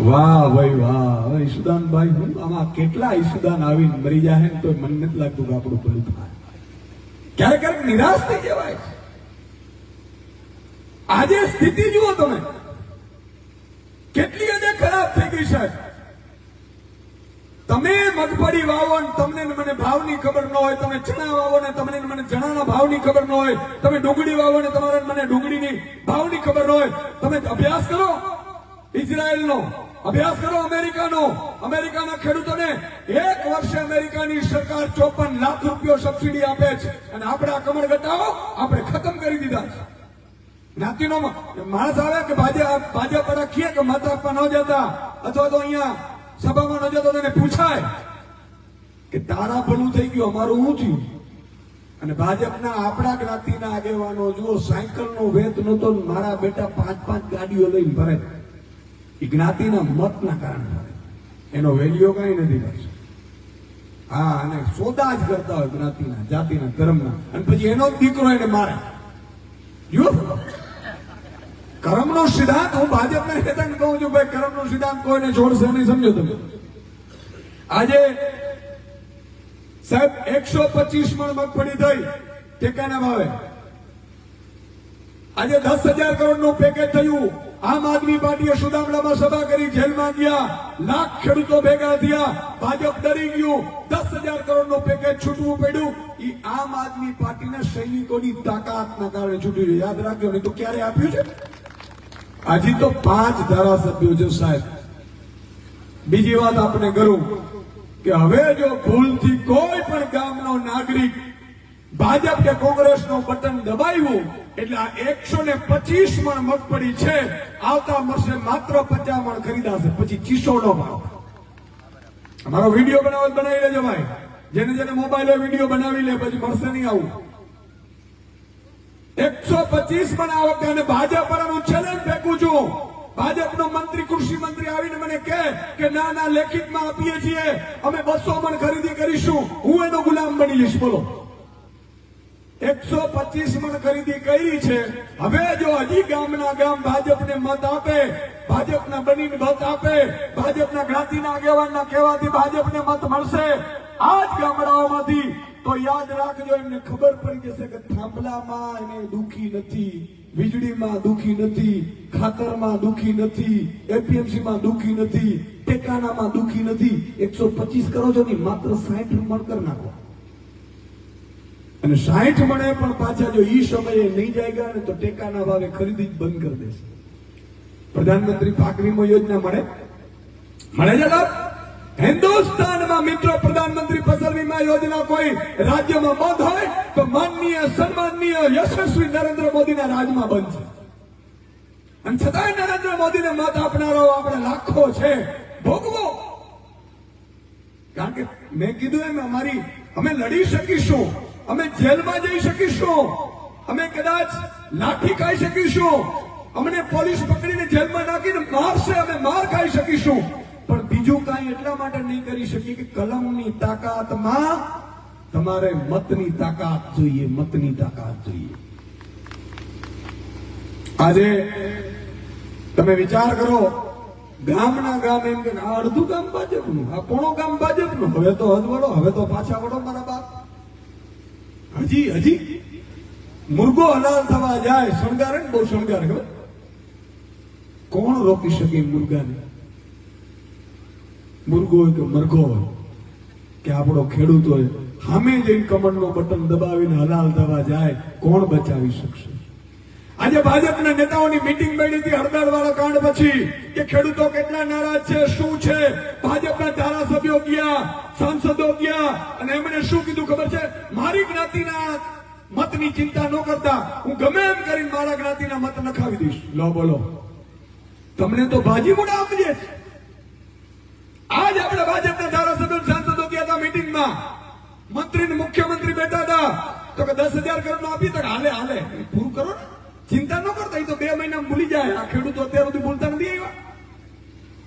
વાહ ભાઈ વાહ. ઈસુદાનભાઈ, હું આમાં કેટલા ઈસુદાન આવીને મરી જાય ને તો મને નથી લાગતું કે આપણું ભલું થાય. ક્યારેક ક્યારેક નિરાશ થઈ જવાય. આજે સ્થિતિ જુઓ તમે, કેટલી હદે ખરાબ થઈ ગઈ સાહેબ. તમે મગફળી વાવો ને તમને મને ભાવની ખબર ન હોય, તમે ચણા વાવો ને તમને મને ચણાના ભાવની ખબર ન હોય, તમે ડુંગળી વાવો ને તમારે મને ડુંગળીની ભાવની ખબર ન હોય. તમે અભ્યાસ કરો ઇઝરાયલનો, અભ્યાસ કરો અમેરિકાનો. અમેરિકાના ખેડૂતોને 1 વર્ષે અમેરિકાની સરકાર 54 લાખ રૂપિયા સબસિડી આપે છે અને આપણા કમર ઘટાડો આપણે ખતમ કરી દીધા છે. જ્ઞાતિનો માણસ આવે કે ભાજપ વાળા કહે કે મત આપવા ન જતા અથવા તો અહીંયા સભામાં ન જતો તેને પૂછાય કે તારા ભલું થઈ ગયું, અમારું શું થયું? અને ભાજપના આપણા જ્ઞાતિના આગેવાનો જુઓ, સાયકલનો વેત નતો, મારા બેટા 5-5 ગાડીઓ લઈને ફરે. એ જ્ઞાતિના મતના કારણે ફરે, એનો વેલ્યુ કઈ નથી કરશે. હા, અને સોદા જ કરતા હોય જ્ઞાતિના, જાતિના, ધર્મના, અને પછી એનો જ દીકરો એને મારે. કર્મનો સિદ્ધાંત, હું ભાજપના નેતાને કહું છું ભાઈ, કર્મનો સિદ્ધાંત કોઈને છોડશે નહીં, સમજો તમે. આજે સાહેબ 125 મણ મગફળી થઈ ટેકાના ભાવે. આજે 10,000 કરોડનું પેકેજ થયું. આમ આદમી પાર્ટીએ સુદામડામાં સભા કરી, જેલમાં ગયા, લાખ ખેડૂતો ભેગા થયા, ભાજપ ડરી ગયું, 10,000 કરોડનું પેકેજ છૂટવું પડ્યું. એ આમ આદમી પાર્ટીના સૈનિકોની તાકાતના કારણે છૂટ્યું છે. યાદ રાખજો, નહીં તો ક્યારે આપ્યું છે? હજી તો 5 ધારાસભ્યો છે સાહેબ. બીજી વાત આપણે કરું કે હવે જો ભૂલથી કોઈ પણ ગામનો નાગરિક ભાજપ કે કોંગ્રેસનું બટન દબાવ્યું એટલે આ 125 મણ મગફળી છે આવતા વર્ષે માત્ર 50 મણ ખરીદાશે, પછી ચીસોડો ભાવ. અમારો વિડીયો બનાવી લેજો ભાઈ, જેને મોબાઈલ વિડીયો બનાવી લે, પછી મળશે નહીં આવું. 125 મણ આ વખતે. અને ભાજપ પર હું ચેલેન્જ ફેંકું છું. ભાજપનો મંત્રી, કૃષિ મંત્રી આવીને મને કહે કે ના લેખિતમાં આપીએ છીએ, અમે 200 મણ ખરીદી કરીશું, હું એનો ગુલામ બની જઈશ. બોલો, 125 મણ ખરીદી કરી છે. હવે જો હજી ગામના ગામ ભાજપને મત આપે, ભાજપના બનીને મત આપે, ભાજપના જ્ઞાતિના આગેવાનના કહેવાથી ભાજપને મત મળશે આ જ ગામડાઓમાંથી, તો યાદ રાખજો, એમને ખબર પડી જશે કે થાંભલામાં એને દુખી નથી, વીજળીમાં દુખી નથી, ખાતરમાં દુખી નથી, એપીએમસીમાં દુખી નથી, ટેકાનામાં દુખી નથી. 125 કરો છો ને, માત્ર 60 મણ કરી નાખો. અને 60 મણે પણ પાછા જો ઈ સમયે નહીં જાય ને તો ટેકાના ભાવે ખરીદી જ બંધ કરી દેશે. પ્રધાનમંત્રી પાક વીમો યોજના મળે છે લાભ? હિન્દુસ્તાનમાં મિત્રો પ્રધાનમંત્રી ફસલ વીમા યોજના કોઈ રાજ્યમાં બંધ હોય તો માનનીય સન્માનનીય યશસ્વી નરેન્દ્ર મોદીના રાજમાં બંધ છે. અને છતાંય નરેન્દ્ર મોદીને મત આપનારો આપણે લાખો છે. ભોગવો. કારણ કે મેં કીધું એમ અમે લડી શકીશું, અમે જેલમાં જઈ શકીશું, અમે કદાચ લાઠી ખાઈ શકીશું, અમને પોલીસ પકડીને જેલમાં નાખીને મારશે, અમે માર ખાઈ શકીશું, પણ બીજું કાંઈ એટલા માટે નહીં કરી શકીએ કે કલમની તાકાતમાં તમારે મતની તાકાત જોઈએ, મતની તાકાત જોઈએ. આજે તમે વિચાર કરો, ગામના ગામ એમ કે આ અડધું ગામ ભાજપનું, આ પોણો ગામ ભાજપનું, હવે તો હદ વળો, હવે તો પાછા વળો મારા બાપ. હજી મુર્ગો હલાલ થવા જાય, શણગારે ને બહુ શણગારે. ખબર કોણ રોકી શકે મુર્ગાને? મુર્ગો હોય કે મરઘો હોય કે આપણો ખેડૂત હોય, સામે જઈને કમળનું બટન દબાવીને હલાલ થવા જાય, કોણ બચાવી શકશે? આજે ભાજપના નેતાઓની મીટિંગ મળી હતી હળદર વાળા કાંડ પછી કે ખેડૂતો કેટલા નારાજ છે, શું છે. ભાજપના ધારાસભ્યો ગયા, સાંસદો ગયા અને એમણે શું કીધું ખબર છે? મારી જ્ઞાતિના મતની ચિંતા ન કરતા, હું ગમે એમ કરીને મારા જ્ઞાતિના મત નખાવી દઈશ. લો બોલો, તમને તો ભાજી મોડા આપજે છે. આજ આપણે ભાજપના ધારાસભ્યો સાંસદો ગયા હતા મીટિંગમાં, મંત્રી ને મુખ્યમંત્રી બેઠા હતા, તો કે 10,000 કરોડ નો આપી, તો હાલે પૂરું કરો ને, ચિંતા ન કરતા, એ તો 2 મહિના ભૂલી જાય. આ ખેડૂતો અત્યાર સુધી ભૂલતા નથી આવ્યા.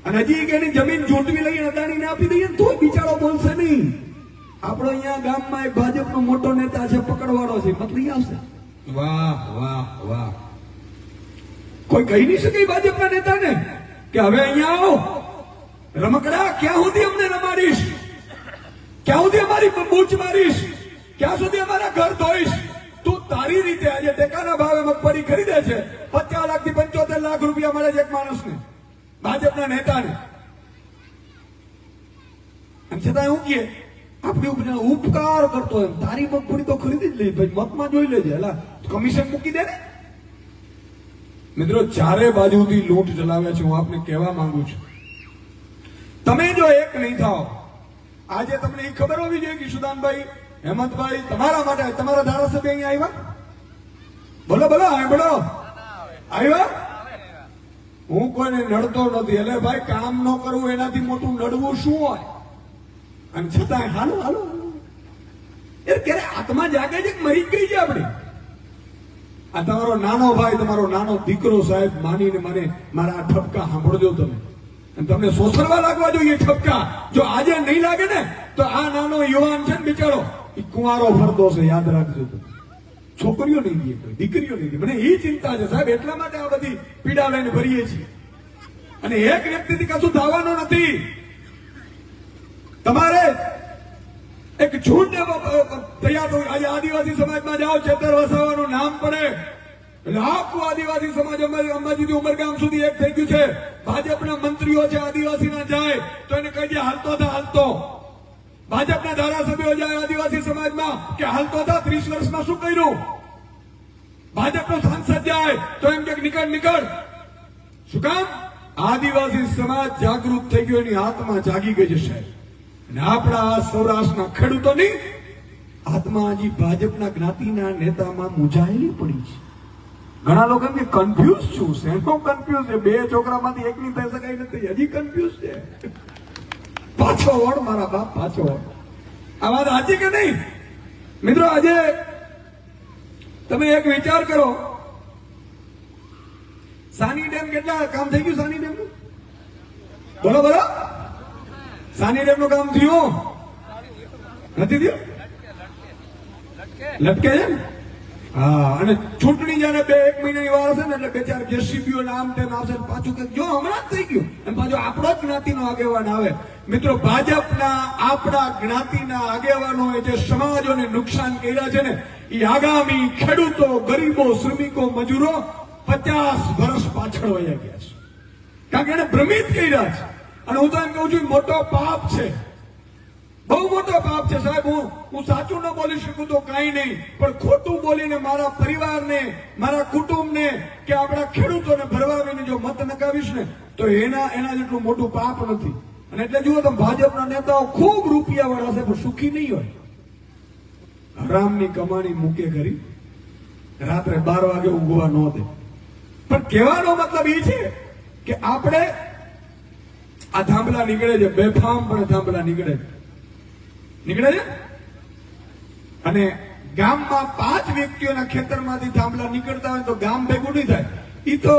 અને હજી એની જમીન ઝૂંટવી લઈને અદાણીને આપી દઈએ તો બિચારો બોલશે નહીં. આપણો અહીંયા ગામમાં એક ભાજપનો મોટો નેતા છે, પકડવાળો છે, મત લઈ આવશે. વાહ વાહ વાહ. કોઈ કહી નહીં શકે ભાજપના નેતાને કે હવે અહીંયા આવો, રમકડા ક્યાં સુધી અમને રમાડીશ, ક્યાં સુધી અમારી બૂચ મારીશ, ક્યાં સુધી અમારા ઘર ધોઈશ? તું તારી રીતે આજે ટેકાના ભાવે મગફળી ખરીદે છે, 50 લાખ થી 75 લાખ રૂપિયા મળે છે એક માણસને, ભાજપના નેતાને. એમ છતાં હું કહે આપણે ઉપકાર કરતો એમ, તારી મગફળી તો ખરીદી જ લઈ, ભાઈ મતમાં જોઈ લેજે, હલા કમિશન મૂકી દે ને. મિત્રો, ચારે બાજુથી લૂંટ ચલાવે છે. હું આપને કહેવા માંગુ છું, તમે જો એક નહીં થાઓ, આજે તમને એ ખબર હોવી જોઈએ કે સુદાનભાઈ, હેમંતભાઈ, તમારા માટે તમારા ધારાસભ્ય અહીંયા આવ્યા. બોલો બોલો, બોલો આવ્યા. હું કોઈને નડતો નથી, એટલે ભાઈ કામ ન કરવું એનાથી મોટું નડવું શું હોય? અને છતાં હાલો હાલો એ ક્યારે આત્મા જાગે છે કે મરી જ ગઈ છે આપણી? આ તમારો નાનો ભાઈ, તમારો નાનો દીકરો સાહેબ માનીને મને મારા ઠપકા સાંભળજો તમે, અને તમને સોસરવા લાગવા જોઈએ ઠપકા. જો આજે નહીં લાગે ને તો આ નાનો યુવાન છે ને બિચારો, એ કુંવારો ફરતો છે, યાદ રાખજો. છોકરીઓ નહીં દે, દીકરીઓ નહીં દે. મને એ ચિંતા છે સાહેબ, એટલા માટે આ બધી પીડા લઈને ભરીએ છીએ. અને એક વ્યક્તિથી કશું થવાનું નથી. તમારે એક ઝુંડ તૈયાર થવું. આજે આદિવાસી સમાજમાં જાઓ, ચેતર વસાવાનું નામ પડે એટલે આખું આદિવાસી સમાજ અંબાજીથી ઉમરગામ સુધી એક થઈ ગયું છે. ભાજપના મંત્રીઓ છે આદિવાસીના જાય તો એને કહી દે હાલતો થા, હાલતો. ભાજપના ધારાસભ્યો જાય આદિવાસી સમાજમાં કે હાલતો થા, 30 વર્ષમાં શું કર્યું? ભાજપનો સાંસદ જાય તો એમ કે નીકળ નીકળ. શું કામ? આદિવાસી સમાજ જાગૃત થઈ ગયો, એની આત્મા જાગી ગઈ છે સાહેબ. અને આપણા સૌરાષ્ટ્રના ખેડૂતોની આત્મા હજી ભાજપના જ્ઞાતિના નેતામાં મુંજાયેલી પડી છે. ઘણા લોકો એમ કે કન્ફ્યુઝ છું. શેનો કન્ફ્યુઝ છે? 2 છોકરામાંથી એકની થઈ શકાય નથી, હજી કન્ફ્યુઝ છે. પાછો વળ મારા બાપ, પાછો વળ. આ વાત સાચી કે નહીં મિત્રો? આજે તમે એક વિચાર કરો, સાની ડેમ કેટલા કામ થઈ ગયું? સાની ડેમ બોલો બોલો, સાની ડેમ નું કામ થયું નથી થયું? લટકે છે. હા, અને ચૂંટણી જયારે 1 મહિનાની વાર હશે ને એટલે 2-4 જેસીબીઓ નામ તેમ આવશે, પાછું કે જો હમણાં જ થઈ ગયું, અને પાછો આપણો જ જ્ઞાતિનો આગેવાન આવે. મિત્રો, ભાજપના આપણા જ્ઞાતિના આગેવાનોએ જે સમાજોને નુકસાન કર્યા છે ને, એ આગામી ખેડૂતો, ગરીબો, શ્રમિકો, મજૂરો 50 વર્ષ પાછળ વયા ગયા છે. કારણ કે એને ભ્રમિત કર્યા છે. અને હું તો એમ કહું છું, મોટો પાપ છે, બહુ મોટો પાપ છે સાહેબ. હું સાચું ન બોલી શકું તો કઈ નહીં, પણ ખોટું બોલીને મારા પરિવારને, મારા કુટુંબને કે આપણા ખેડૂતોને ભરવાવીને જો મત નકાવીશ ને તો એના જેટલું મોટું પાપ નથી. અને એટલે જુઓ તો ભાજપના નેતાઓ ખૂબ રૂપિયાવાળા છે પણ સુખી નહીં હોય. હરામની કમાણી મૂકે કરી રાત્રે 12 વાગે ઊંઘવા ન દે. પણ કહેવાનો મતલબ એ છે કે આપણે આ થાંભલા નીકળે છે, બેફામ પણ થાંભલા નીકળે છે. અને ગામમાં 5 વ્યક્તિઓના ખેતરમાંથી થાંભલા નીકળતા હોય તો ગામ ભેગું નહીં થાય. ઈ તો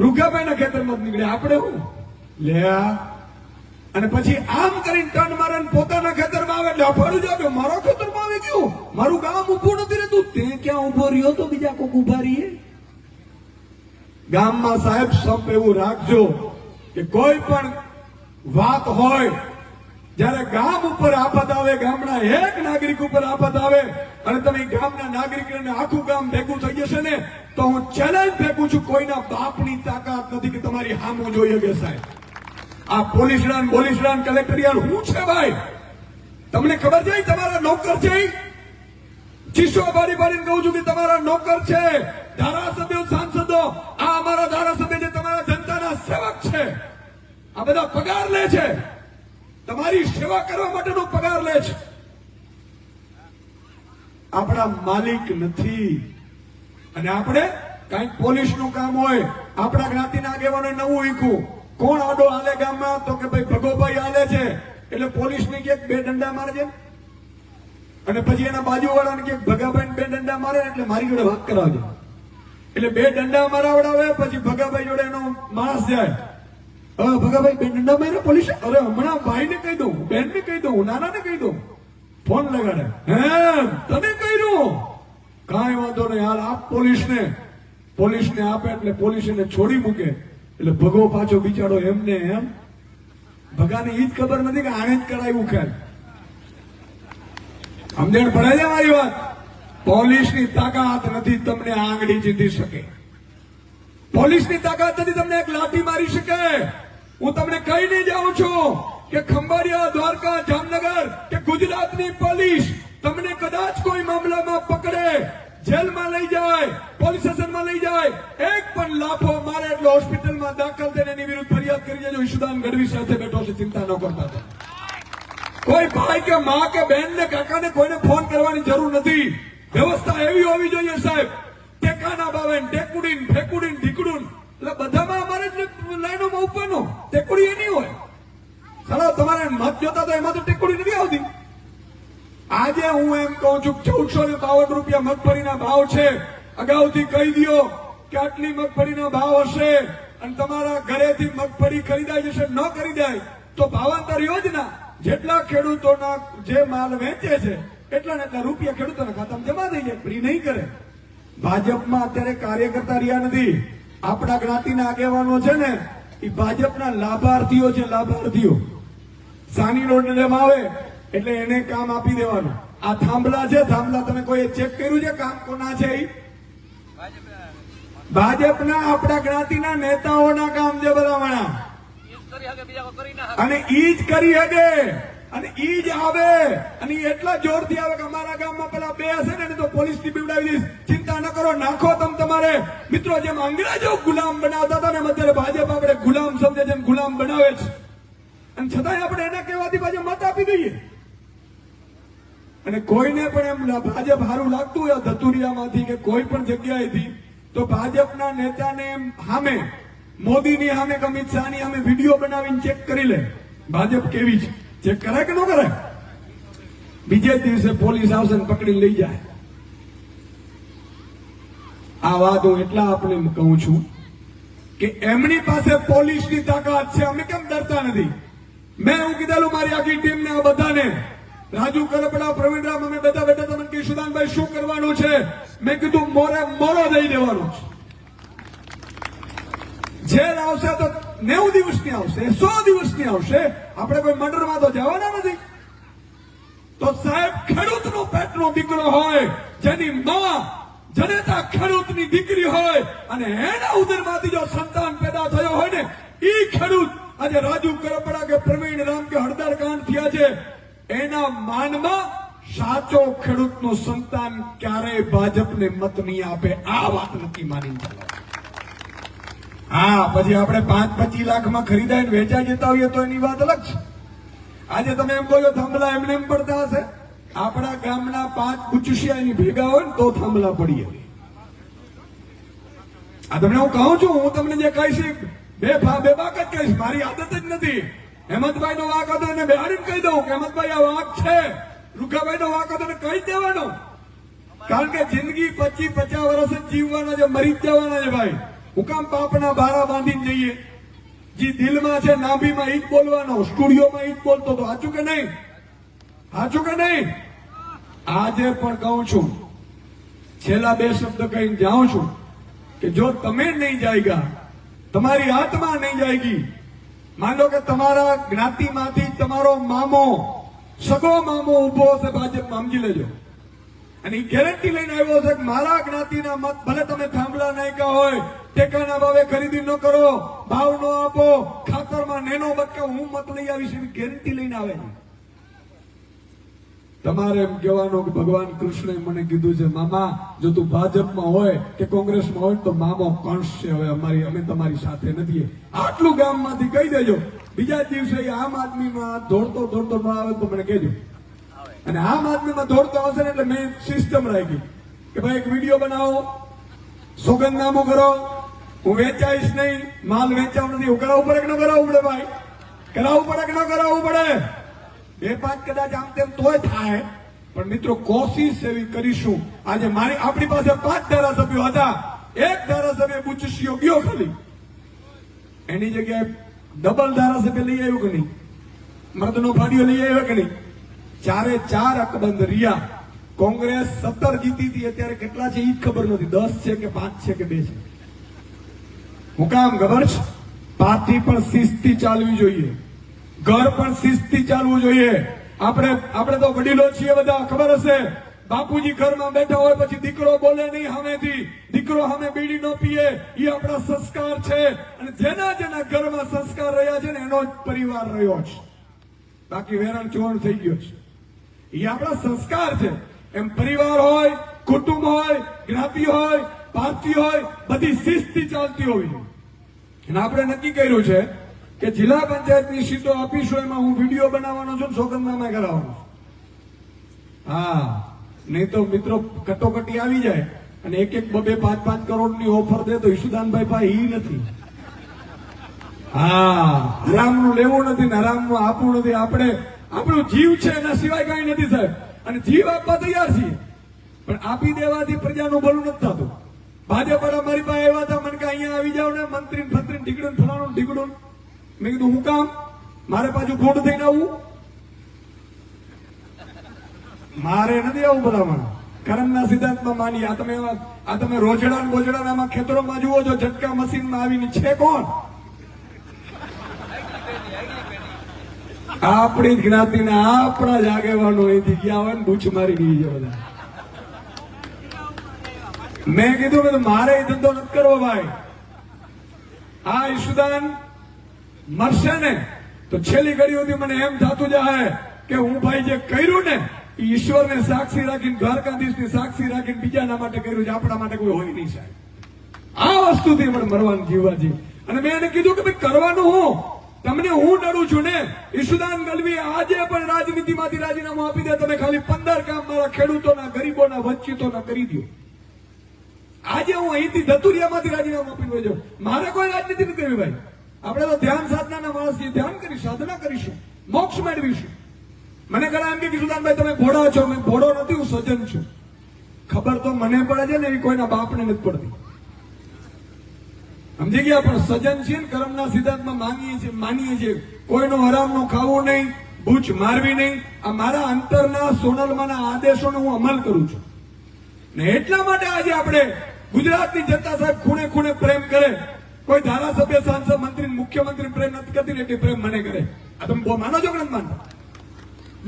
રૂગાભાઈના ખેતરમાં જ નીકળે. આપણે હું લે અને પછી આમ કરીને ટર્ન મારે પોતાના ખેતરમાં આવે એટલે અફાડું જાગે, મારા ખેતરમાં આવી ગયું, મારું ગામ ઉભું નથી રહેતું. તે ક્યાં ઉભો રહ્યો તો બીજા કોક ઉભા રહીએ. ગામમાં સાહેબ સંપ એવું રાખજો કે કોઈ પણ વાત હોય જયારે ગામ ઉપર આફત આવે, ગામના એક નાગરિક ઉપર આફત આવે અને તમે ગામના નાગરિકોને આખું ગામ ભેગું થઈ જશે ને તો હું ચેલેન્જ ફેંકું છું, કોઈના બાપની તાકાત નથી કે તમારી સામું જોઈ શકે. સાહેબ આ પોલીસડાન કલેક્ટરિયાન શું છે ભાઈ? તમને ખબર છે તમારા નોકર છે? ચીસો બારી કહું છું કે તમારા નોકર છે. ધારાસભ્યો, સાંસદો, આ અમારા ધારાસભ્ય જે તમારા જનતાના સેવક છે, આ બધા પગાર લે છે, તમારી સેવા કરવા માટેનો પગાર લે છે. આપણા માલિક નથી. અને આપણે કઈક પોલીસનું કામ હોય, આપણા જ્ઞાતિના આગેવાનોએ નવું ઈખું, કોણ આડો હાલે ગામમાં તો કે ભાઈ ભગોભાઈ હાલે છે એટલે પોલીસને કે 2 દંડા મારે છે અને પછી એના બાજુવાળાને કે ભગાભાઈ 2 દંડા મારે એટલે મારી જોડે વાત કરાવજો. એટલે 2 દંડા મરાવડાવે, પછી ભગાભાઈ જોડે એનો માણસ જાય. હવે ભગાભાઈ 2 દંડા માર્યા પોલીસે? અરે હમણાં ભાઈને કહી દઉં, બેનને કહી દઉં, નાનાને કહી દઉં. ફોન લગાડે, તને કહ્યું? કાંઈ વાંધો નહીં, હાલ આપ પોલીસને આપે એટલે પોલીસ એને છોડી મૂકે. એટલે ભગો પાછો બિચારો એમને એમ, ભગાને ઈ જ ખબર નથી કે આણે જ કરાવ્યું. ખેર સમજણ પડે છે મારી વાત? પોલીસની તાકાત નથી તમને આંગળી ચીંધી શકે, પોલીસની તાકાત નથી તમને એક લાઠી મારી શકે. હું તમને કહીને જાઉં છું કે ખંભાળિયા, દ્વારકા, જામનગર કે ગુજરાતની પોલીસ તમને કદાચ કોઈ મામલામાં પકડે, જેલમાં લઈ જાય, પોલીસ સ્ટેશનમાં લઈ જાય, એક પણ લાફો મારે એટલે હોસ્પિટલમાં દાખલ થઈને એની વિરુદ્ધ ફરિયાદ કરી દેજો. ઈશુદાન ગઢવી સાથે બેઠો છે, ચિંતા ન કરતા. કોઈ ભાઈ કે માં કે બેન ને કાકાને કોઈને ફોન કરવાની જરૂર નથી. વ્યવસ્થા એવી હોવી જોઈએ સાહેબ, ટેકાના ભાવે ટેકુડીન, ફેકુડીન, ઢીકડું એટલે બધામાં અમારે જ લાઈનોમાં ઉપરનો ટેકુડી એ નહીં હોય. ચાલો તમારે મત જોતા તો એમાં તો ટેકુડી નથી આવતી. આજે હું એમ કહું છું 1452 રૂપિયા મગફળીના ભાવ છે. અગાઉથી કહી દો કે આટલી મગફળીના ભાવ હશે અને તમારા ઘરેથી મગફળી ખરીદાઈ જશે. ન ખરીદાય તો ભાવાંતર યોજના જેટલા ખેડૂતોના જે માલ વેચે છે એટલા ને એટલા રૂપિયા ખેડૂતોના ખાતામાં જમા થઈ જાય. ફ્રી નહીં કરે. ભાજપમાં અત્યારે કાર્યકર્તા રહ્યા નથી. આપણા જ્ઞાતિના આગેવાનો છે ને એ ભાજપના લાભાર્થીઓ છે. લાભાર્થીઓ સાની રોડ આવે એટલે એને કામ આપી દેવાનું. આ થાંભલા છે, થાંભલા તમે કોઈ ચેક કર્યું છે કામ કોના છે? ભાજપના આપણા જ્ઞાતિના નેતાઓના કામ છે બધા. અને ઈ જ કરી શકે અને ઈ જ આવે અને એટલા જોરથી આવે કે અમારા ગામમાં પેલા 2 હશે ને તો પોલીસ થી બીવડાવી દઈશ. ચિંતા ન કરો, નાખો તમારે મિત્રો. જેમ અંગ્રેજો ગુલામ બનાવતા હતા ને અત્યારે ભાજપ આપણે ગુલામ સમજે છે, ગુલામ બનાવે છે. અને છતાંય આપણે એના કહેવાથી પાછા મત આપી દઈએ. અને કોઈને પણ એમ ભાજપ સારું લાગતું હોય ધતુરિયામાંથી કે કોઈ પણ જગ્યાએથી તો ભાજપના નેતાને એમ સામે, મોદીની સામે, અમિત શાહની સામે વિડીયો બનાવીને ચેક કરી લે ભાજપ કેવી છે. ચેક કરે કે ન કરે? બીજે દિવસે પોલીસ આવશે ને પકડી લઈ જાય. આ વાત હું એટલા આપણે કહું છું કે એમની પાસે પોલીસની તાકાત છે. અમે કેમ ડરતા નથી? મેં હું કીધેલું મારી આખી ટીમને, આ બધાને, રાજુ કરપડા, પ્રવીણ રામ, અમે બધા બેઠા તમને કે સુદાનભાઈ શું કરવાનું છે? મેં કીધું મોરો દઈ દેવાનું છે. જેલ આવશે તો 90 દિવસની આવશે, 100 દિવસની આવશે. આપણે કોઈ મર્ડરમાં તો જવાના નથી. તો સાહેબ ખેડૂતનો પેટનો દીકરો હોય, જેની માં જનેતા ખેડૂતની દીકરી હોય અને એના ઉદરમાંથી જો સંતાન પેદા થયો હોય ને, ઈ ખેડૂત આજે રાજુ કરપડા કે પ્રવીણ રામ કે હળદર કાંડ થયા છે, એના માનમાં સાચો ખેડૂતનો સંતાન ક્યારેય ભાજપને મત નહીં આપે. આ વાત નક્કી માની ચાલો. હા, પછી આપણે 5-25 લાખમાં ખરીદાય ને વેચાઈ જતા હોઈએ તો એની વાત અલગ છે. આજે તમે એમ કહો છો થાંભલા એમને એમ પડતા હશે. આપણા ગામના 5 બુચુશિયા એની ભેગા હોય ને તો થાંભલા પડીએ. આ તમને હું કહું છું, હું તમને જે કહીશ બે બાક જ કહીશ, મારી આદત જ નથી. હેમંતભાઈ નો વાંક હતો એને બેહાડીને કહી દઉં કે હેમંતભાઈ આ વાંક છે. રૂખાભાઈ નો વાંક હતો એને કહી દેવાનો. કારણ કે જિંદગી 25-50 વર્ષ જ જીવવાના છે, મરી જ જવાના છે ભાઈ. હું કામ પાપના બારા બાંધીને જઈએ? જે દિલમાં છે નાભીમાં ઈ જ બોલવાનો, સ્ટુડિયોમાં ઈ જ બોલતો તો. સાચું કે નહીં? સાચું કે નહીં? આજે પણ કહું છું, છેલ્લા 2 શબ્દ કહીને જાઉં છું કે જો તમે નહીં જાયગા, તમારી આત્મા નહીં જાયગી. માન લો કે તમારા જ્ઞાતિમાંથી તમારો મામો, સગો મામો ઉભો હશે ભાજપમાં, સમજી લેજો. અને એ ગેરંટી લઈને આવ્યો છે કે મારા જ્ઞાતિના મત ભલે તમે થાંભલા નાખ્યા હોય, ટેકાના ભાવે ખરીદી ન કરો, ભાવ ન આપો, ખાતરમાં નેનો બટકા હું મત લઈ આવીશ, એવી ગેરંટી લઈને આવે છે. તમારે એમ કહેવાનું કે ભગવાન કૃષ્ણએ મને કીધું છે મામા, જો તું ભાજપમાં હોય કે કોંગ્રેસમાં હોય તો મામો કંસ છે, હવે અમે તમારી સાથે નથી. આટલું ગામમાંથી કહી દેજો. બીજા દિવસે આમ આદમીમાં દોડતો ન આવે તો મને કહેજો. અને આમ આદમીમાં દોડતો આવશે ને એટલે મેં સિસ્ટમ રાખી કે ભાઈ એક વિડીયો બનાવો, સોગંદનામું કરો, હું વેચાઈશ નહીં, માલ વેચાવ નથી. હું કરાવવું પડે કે ન કરાવવું પડે ભાઈ? કરાવવું પડે કે ન કરાવવું પડે? 2-5 કદાચ આમ તેમ તોય થાય, પણ મિત્રો કોશિશ એવી કરીશું. આજે આપણી પાસે 5 ધારાસભ્યો હતા, એક ધારાસભ્ય બુચશીઓ ગયો ખાલી, એની જગ્યાએ ડબલ ધારાસભ્ય લઈ આવ્યું કે નહીં? મર્દનો ફાડીઓ લઈ આવ્યો કે નહીં? 4 અકબંધ રહ્યા. કોંગ્રેસ 17 જીતી હતી, અત્યારે કેટલા છે એ ખબર નથી, 10 છે કે 5 છે કે 2 છે. હું કામ ખબર છે? પાર્ટી પણ શિસ્તથી ચાલવી જોઈએ, ઘર પણ શિસ્તથી ચાલવું જોઈએ. આપણે તો વડીલો છીએ બધા, ખબર હશે. બાપુજી ઘરમાં બેઠા હોય પછી દીકરો બોલે નહીં સામેથી, દીકરો સામે બીડી ન પીએ, એ આપણા સંસ્કાર છે. અને જેના ઘરમાં સંસ્કાર રહ્યા છે ને એનો જ પરિવાર રહ્યો છે, બાકી વેરણ ચોણ થઈ ગયો છે. એ આપણા સંસ્કાર છે. એમ પરિવાર હોય, કુટુંબ હોય, જ્ઞાતિ હોય, પાર્ટી હોય, બધી શિસ્તથી ચાલતી હોવી. અને આપણે નક્કી કર્યું છે કે જિલ્લા પંચાયતની સીટો આપીશું, એમાં હું વિડીયો બનાવવાનો છું, સોગંદનામા કરાવવાનો. હા, નહીં તો મિત્રો કટોકટી આવી જાય અને 1-2-5-5 કરોડની ઓફર દે તો ઈશુદાનભાઈ પાસે ઈ નથી. હા, હરામનું લેવું નથી ને હરામનું આપવું નથી. આપણું જીવ છે, એના સિવાય કઈ નથી સાહેબ. અને જીવ આપવા તૈયાર છીએ, પણ આપી દેવાથી પ્રજાનું ભલું નથી થતું. ભાજપ મારી પાસે આવ્યા હતા, મને કે અહીંયા આવી જાવ ને મંત્રી ઢીકડું ફલાણું ઢીકડું. મેં કીધું હું કામ? મારે પાછું ગોળ થઈને આવવું? મારે નથી આવું ભલામણ. કર્મના સિદ્ધાંતમાં માની. આ તમે રોજડા બોજડામાં ખેતરોમાં જુઓ છો, ઝટકા મશીનમાં આવીને છે કોણ? આપણી જ જ્ઞાતિના આપણા જ આગેવાનો અહીંથી ગયા હોય ને બૂચ મારી ગઈ છે બધા. મેં કીધું કે મારે એ ધંધો નથી કરવો ભાઈ. આ ઈશુદાન મરશે ને તો છેલ્લી ઘડી સુધી મને એમ થતું જાય કે હું ભાઈ જે કર્યું ને એ ઈશ્વરને સાક્ષી રાખીને, દ્વારકાધીશને સાક્ષી રાખીને બીજાના માટે કર્યું છે, આપણા માટે કોઈ હોય નહીં સાહેબ. આ વસ્તુથી મને મરવાનું જીવવાથી. અને મેં એને કીધું કે ભાઈ કરવાનું હું તમને હું ડરું છું ને. ઈશુદાન ગલવી આજે પણ રાજનીતિમાંથી રાજીનામું આપી દે, તમે ખાલી 15 કામ મારા ખેડૂતોના, ગરીબોના, વંચિતોના કરી દો. આજે હું અહીંથી ધતુરિયામાંથી રાજીનામું આપી દઉં છું. મારે કોઈ રાજનીતિ નથી કરવી ભાઈ. આપણે તો ધ્યાન સાધનાના માણસ છીએ, ધ્યાન કરીશું, સાધના કરીશું, મોક્ષ મેળવીશું. મને ઘણા એમ કે ઈશુદાનભાઈ તમે ભોળા છો. મેં ભોળો નથી, હું સજ્જન છું. ખબર તો મને પડે છે ને, એવી કોઈના બાપને નથી પડતી. સમજી ગયા? પણ સજ્જન છીએ ને, કર્મના સિદ્ધાંતમાં માનીએ છીએ. કોઈનું હરામનું ખાવું નહીં, બૂચ મારવી નહીં. આ મારા અંતરના સોનલમાના આદેશોનો હું અમલ કરું છું. ને એટલા માટે આજે આપણે ગુજરાતની જનતા સાહેબ ખૂણે ખૂણે પ્રેમ કરે. કોઈ ધારાસભ્ય, સાંસદ, મંત્રી, મુખ્યમંત્રી પ્રેમ નથી કરતી ને એટલી પ્રેમ મને કરે. આ તમે માનો છો કે નથી માનતા?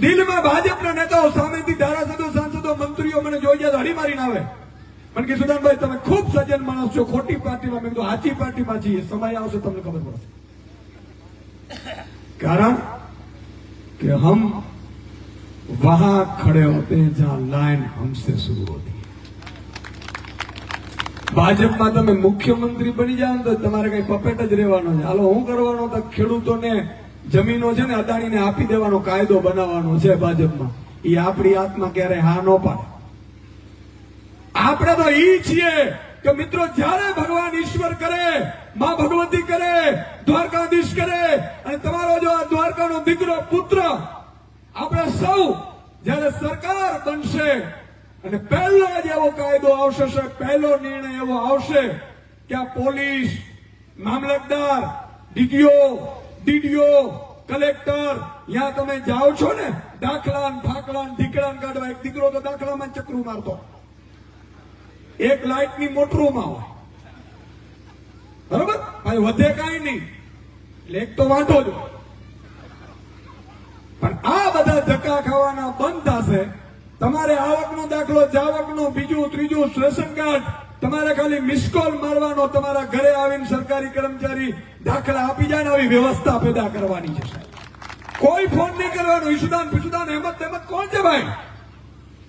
દિલમાં ભાજપના નેતાઓ સામેથી ધારાસભ્યો, સાંસદો, મંત્રીઓ મને જોઈ જાય હળી મારીને આવે. મને કે સુદાનભાઈ તમે ખૂબ સજ્જન માણસ છો, ખોટી પાર્ટીમાં. મેં કીધું સાચી પાર્ટીમાં છીએ, સમય આવશે તમને ખબર પડશે. કારણ કે હમ वहां खड़े होते हैं जहां लाइन हमसे शुरू होती है. ભાજપમાં તમે મુખ્યમંત્રી બની જાઓ ને તો તમારે કઈ પપેટ જ રહેવાનો છે. હાલો હું કરવાનો તો ખેડૂતોને જમીનો છે ને અદાણીને આપી દેવાનો કાયદો બનાવવાનો છે ભાજપમાં. એ આપણી હાથમાં ક્યારે હા ન પાડે. આપણે તો ઈ છીએ કે મિત્રો જ્યારે ભગવાન ઈશ્વર કરે, માં ભગવતી કરે, દ્વારકાધીશ કરે અને તમારો જો આ દ્વારકાનો દીકરો પુત્ર આપણે સૌ જ્યારે સરકાર બનશે અને પહેલો જ એવો કાયદો આવશે, પહેલો નિર્ણય એવો આવશે કે આ પોલીસ, મામલતદાર, ડીડીઓ, કલેક્ટર, ત્યાં તમે જાઓ છો ને દાખલા ફાકલા ઢીકડા કાઢવા, એક દીકરો તો દાખલામાં ચક્રું મારતો, એક લાઈટની મોટરમાં હોય, બરોબર, ભાઈ વધે કાંઈ નહીં, એટલે એક તો વાંધો જ હોય. પણ આ બધા ધક્કા ખાવાના બંધ થશે. તમારે આવકનો દાખલો, જાવકનો, બીજું ત્રીજું રેશન કાર્ડ, તમારે ખાલી મિસ કોલ મારવાનો, તમારા ઘરે આવીને સરકારી કર્મચારી દાખલા આપી જાય ને આવી વ્યવસ્થા પેદા કરવાની છે. કોઈ ફોન નહીં કરવાનો. ઈશુદાન પીશુદાન હેમત કોણ છે ભાઈ?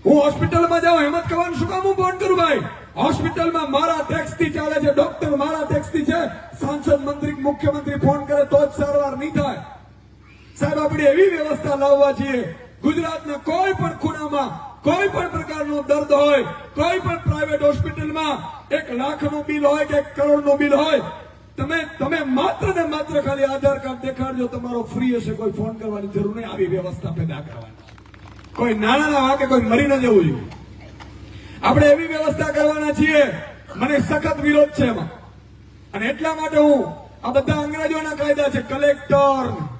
હું હોસ્પિટલમાં જાઉં હેમત કરવાનું શું કામ હું ફોન કરું ભાઈ? હોસ્પિટલમાં મારા ટેક્સ થી ચાલે છે, ડોક્ટર મારા ટેક્સ થી છે, સાંસદ, મંત્રી, મુખ્યમંત્રી ફોન કરે તો જ સારવાર નહીં થાય. સાહેબ આપણે એવી વ્યવસ્થા લાવવા છીએ ગુજરાતના કોઈ પણ ખૂણામાં કોઈ પણ પ્રકારનો દર્દ હોય, કોઈ પણ પ્રાઇવેટ હોસ્પિટલમાં 1 લાખનું બિલ હોય કે 1 કરોડનું બિલ હોય, તમે માત્ર ને માત્ર ખાલી આધાર કાર્ડ દેખાડજો, તમારો ફ્રી હશે, કોઈ ફોન કરવાની જરૂર નહીં. આવી વ્યવસ્થા પેદા કરવાની. કોઈ નાના વાકે કોઈ મરી ન જવું જોઈએ. આપણે એવી વ્યવસ્થા કરવાના છીએ. મને સખત વિરોધ છે એમાં, અને એટલા માટે હું આ બધા અંગ્રેજોના કાયદા છે.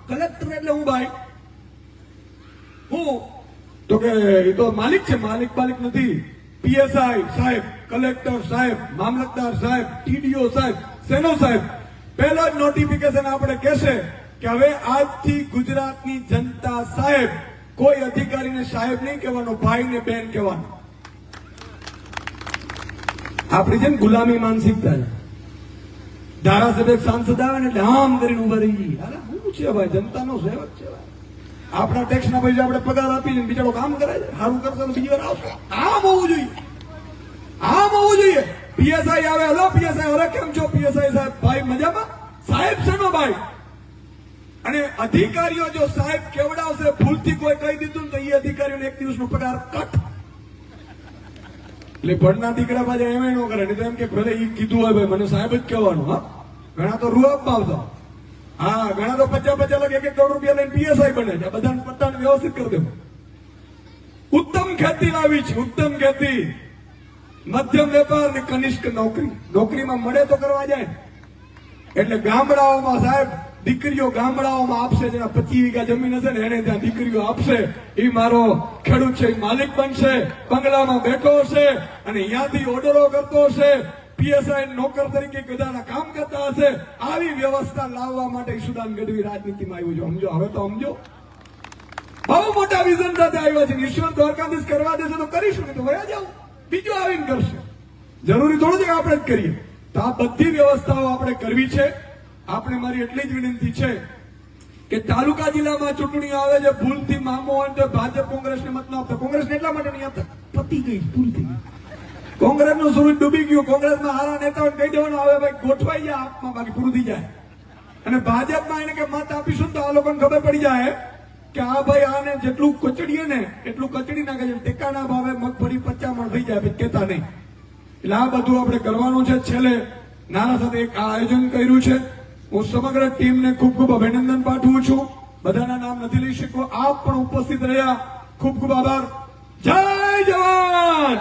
કલેક્ટર એટલે હું ભાઈ, હું તો કે એ તો માલિક છે, માલિક નથી. પીએસઆઈ સાહેબ, કલેક્ટર સાહેબ, મામલતદાર સાહેબ, ટીડીઓ સાહેબ, સેનો સાહેબ, પહેલો જ નોટિફિકેશન આપણે કહેશે કે હવે આજથી ગુજરાતની જનતા સાહેબ, કોઈ અધિકારીને સાહેબ નહીં કહેવાનો, ભાઈ ને બેન કહેવાનો. આપણી જેમ ગુલામી માનસિકતા છે. ધારાસભ્ય સાંસદ આવે ને એટલે આમ કરીને ઉભા રહી ગઈ. અરે શું છે ભાઈ, જનતાનો સેવક છે ભાઈ. આપણા ટેક્સના પૈસા આપણે પગાર આપીને બિચારો કામ કરે છે, સારું કરશે બીજી વાર આવશે. આમ હોવું જોઈએ, આમ હોવું જોઈએ. પીએસઆઈ આવે, હલો પીએસઆઈ, અરે કેમ છો પીએસઆઈ સાહેબ? ભાઈ મજામાં? સાહેબ છે નો ભાઈ. અને અધિકારીઓ જો સાહેબ કેવડાવશે, ભૂલથી કોઈ કહી દીધું તો એ અધિકારીઓને 1 દિવસનો પગાર કટ. એટલે ભણના દીકરા પાછા એમ ન કરે, નહીં તો એમ કે ભલે એ કીધું હોય ભાઈ મને સાહેબ જ કહેવાનું. હા, ઘણા તો રૂઆબમાં આવતા, હા ઘણા તો 50 લાખ 1 કરોડ રૂપિયા લઈને પીએસઆઈ બને છે. બધાને પટ્ટાને વ્યવસ્થિત કરી દેવું. ઉત્તમ ખેતી લાવી છે, ઉત્તમ ખેતી, મધ્યમ વેપાર ને કનિષ્ઠ નોકરીમાં મળે તો કરવા જાય. એટલે ગામડાઓમાં સાહેબ દીકરીઓ ગામડાઓમાં આપશે, જેના 25 વીઘા જમીન હશે ને એને ત્યાં દીકરીઓ આપશે. એ મારો ખેડૂત છે, એ માલિક બનશે, બંગલામાં બેઠો હશે અને અહીંયાથી ઓર્ડરો કરતો હશે, પીએસઆઈ નોકર તરીકે બધાના કામ કરતા હશે. આવી વ્યવસ્થા લાવવા માટે ઈશુદાન ગઢવી રાજનીતિમાં આવ્યું છે. સમજો, હવે તો સમજો. બહુ મોટા વિઝન સાથે આવ્યા છે. ઈશ્વર દ્વારકાધીશ કરવા દેશે તો કરીશું, નહીં તો વયા જાવ, બીજો આવીને કરશે. જરૂરી થોડું છે કે આપણે જ કરીએ. તો આ બધી વ્યવસ્થાઓ આપણે કરવી છે. આપણે મારી એટલી જ વિનંતી છે કે તાલુકા જિલ્લામાં ચૂંટણી આવે છે, ભૂલથી મામો હોય તો ભાજપ કોંગ્રેસને મત ન આપતા. કોંગ્રેસને એટલા માટે નહીં આપતા, પતી ગઈ, પૂરી થઈ ગઈ. કોંગ્રેસનું સૂરજ ડૂબી ગયું. કોંગ્રેસમાં હારા નેતાઓને કહી દેવાનું આવે ભાઈ ગોઠવાઈ જાય આપમાં, બાકી પૂરું થઈ જાય. અને ભાજપમાં એને કે મત આપીશું તો આ લોકોને ખબર પડી જાય કે આ ભાઈ આને જેટલું કચડીએ ને એટલું કચડી નાખે છે. ટેકાના ભાવે મગફળી 50 મણ થઈ જાય, કેતા નહીં. એટલે આ બધું આપણે કરવાનું છે. છેલ્લે નાના સાથે એક આયોજન કર્યું છે. હું સમગ્ર ટીમને ખૂબ ખૂબ અભિનંદન પાઠવું છું. બધાના નામ નથી લઈ શકતો, આપ પણ ઉપસ્થિત રહ્યા, ખૂબ ખૂબ આભાર. જય જવાન.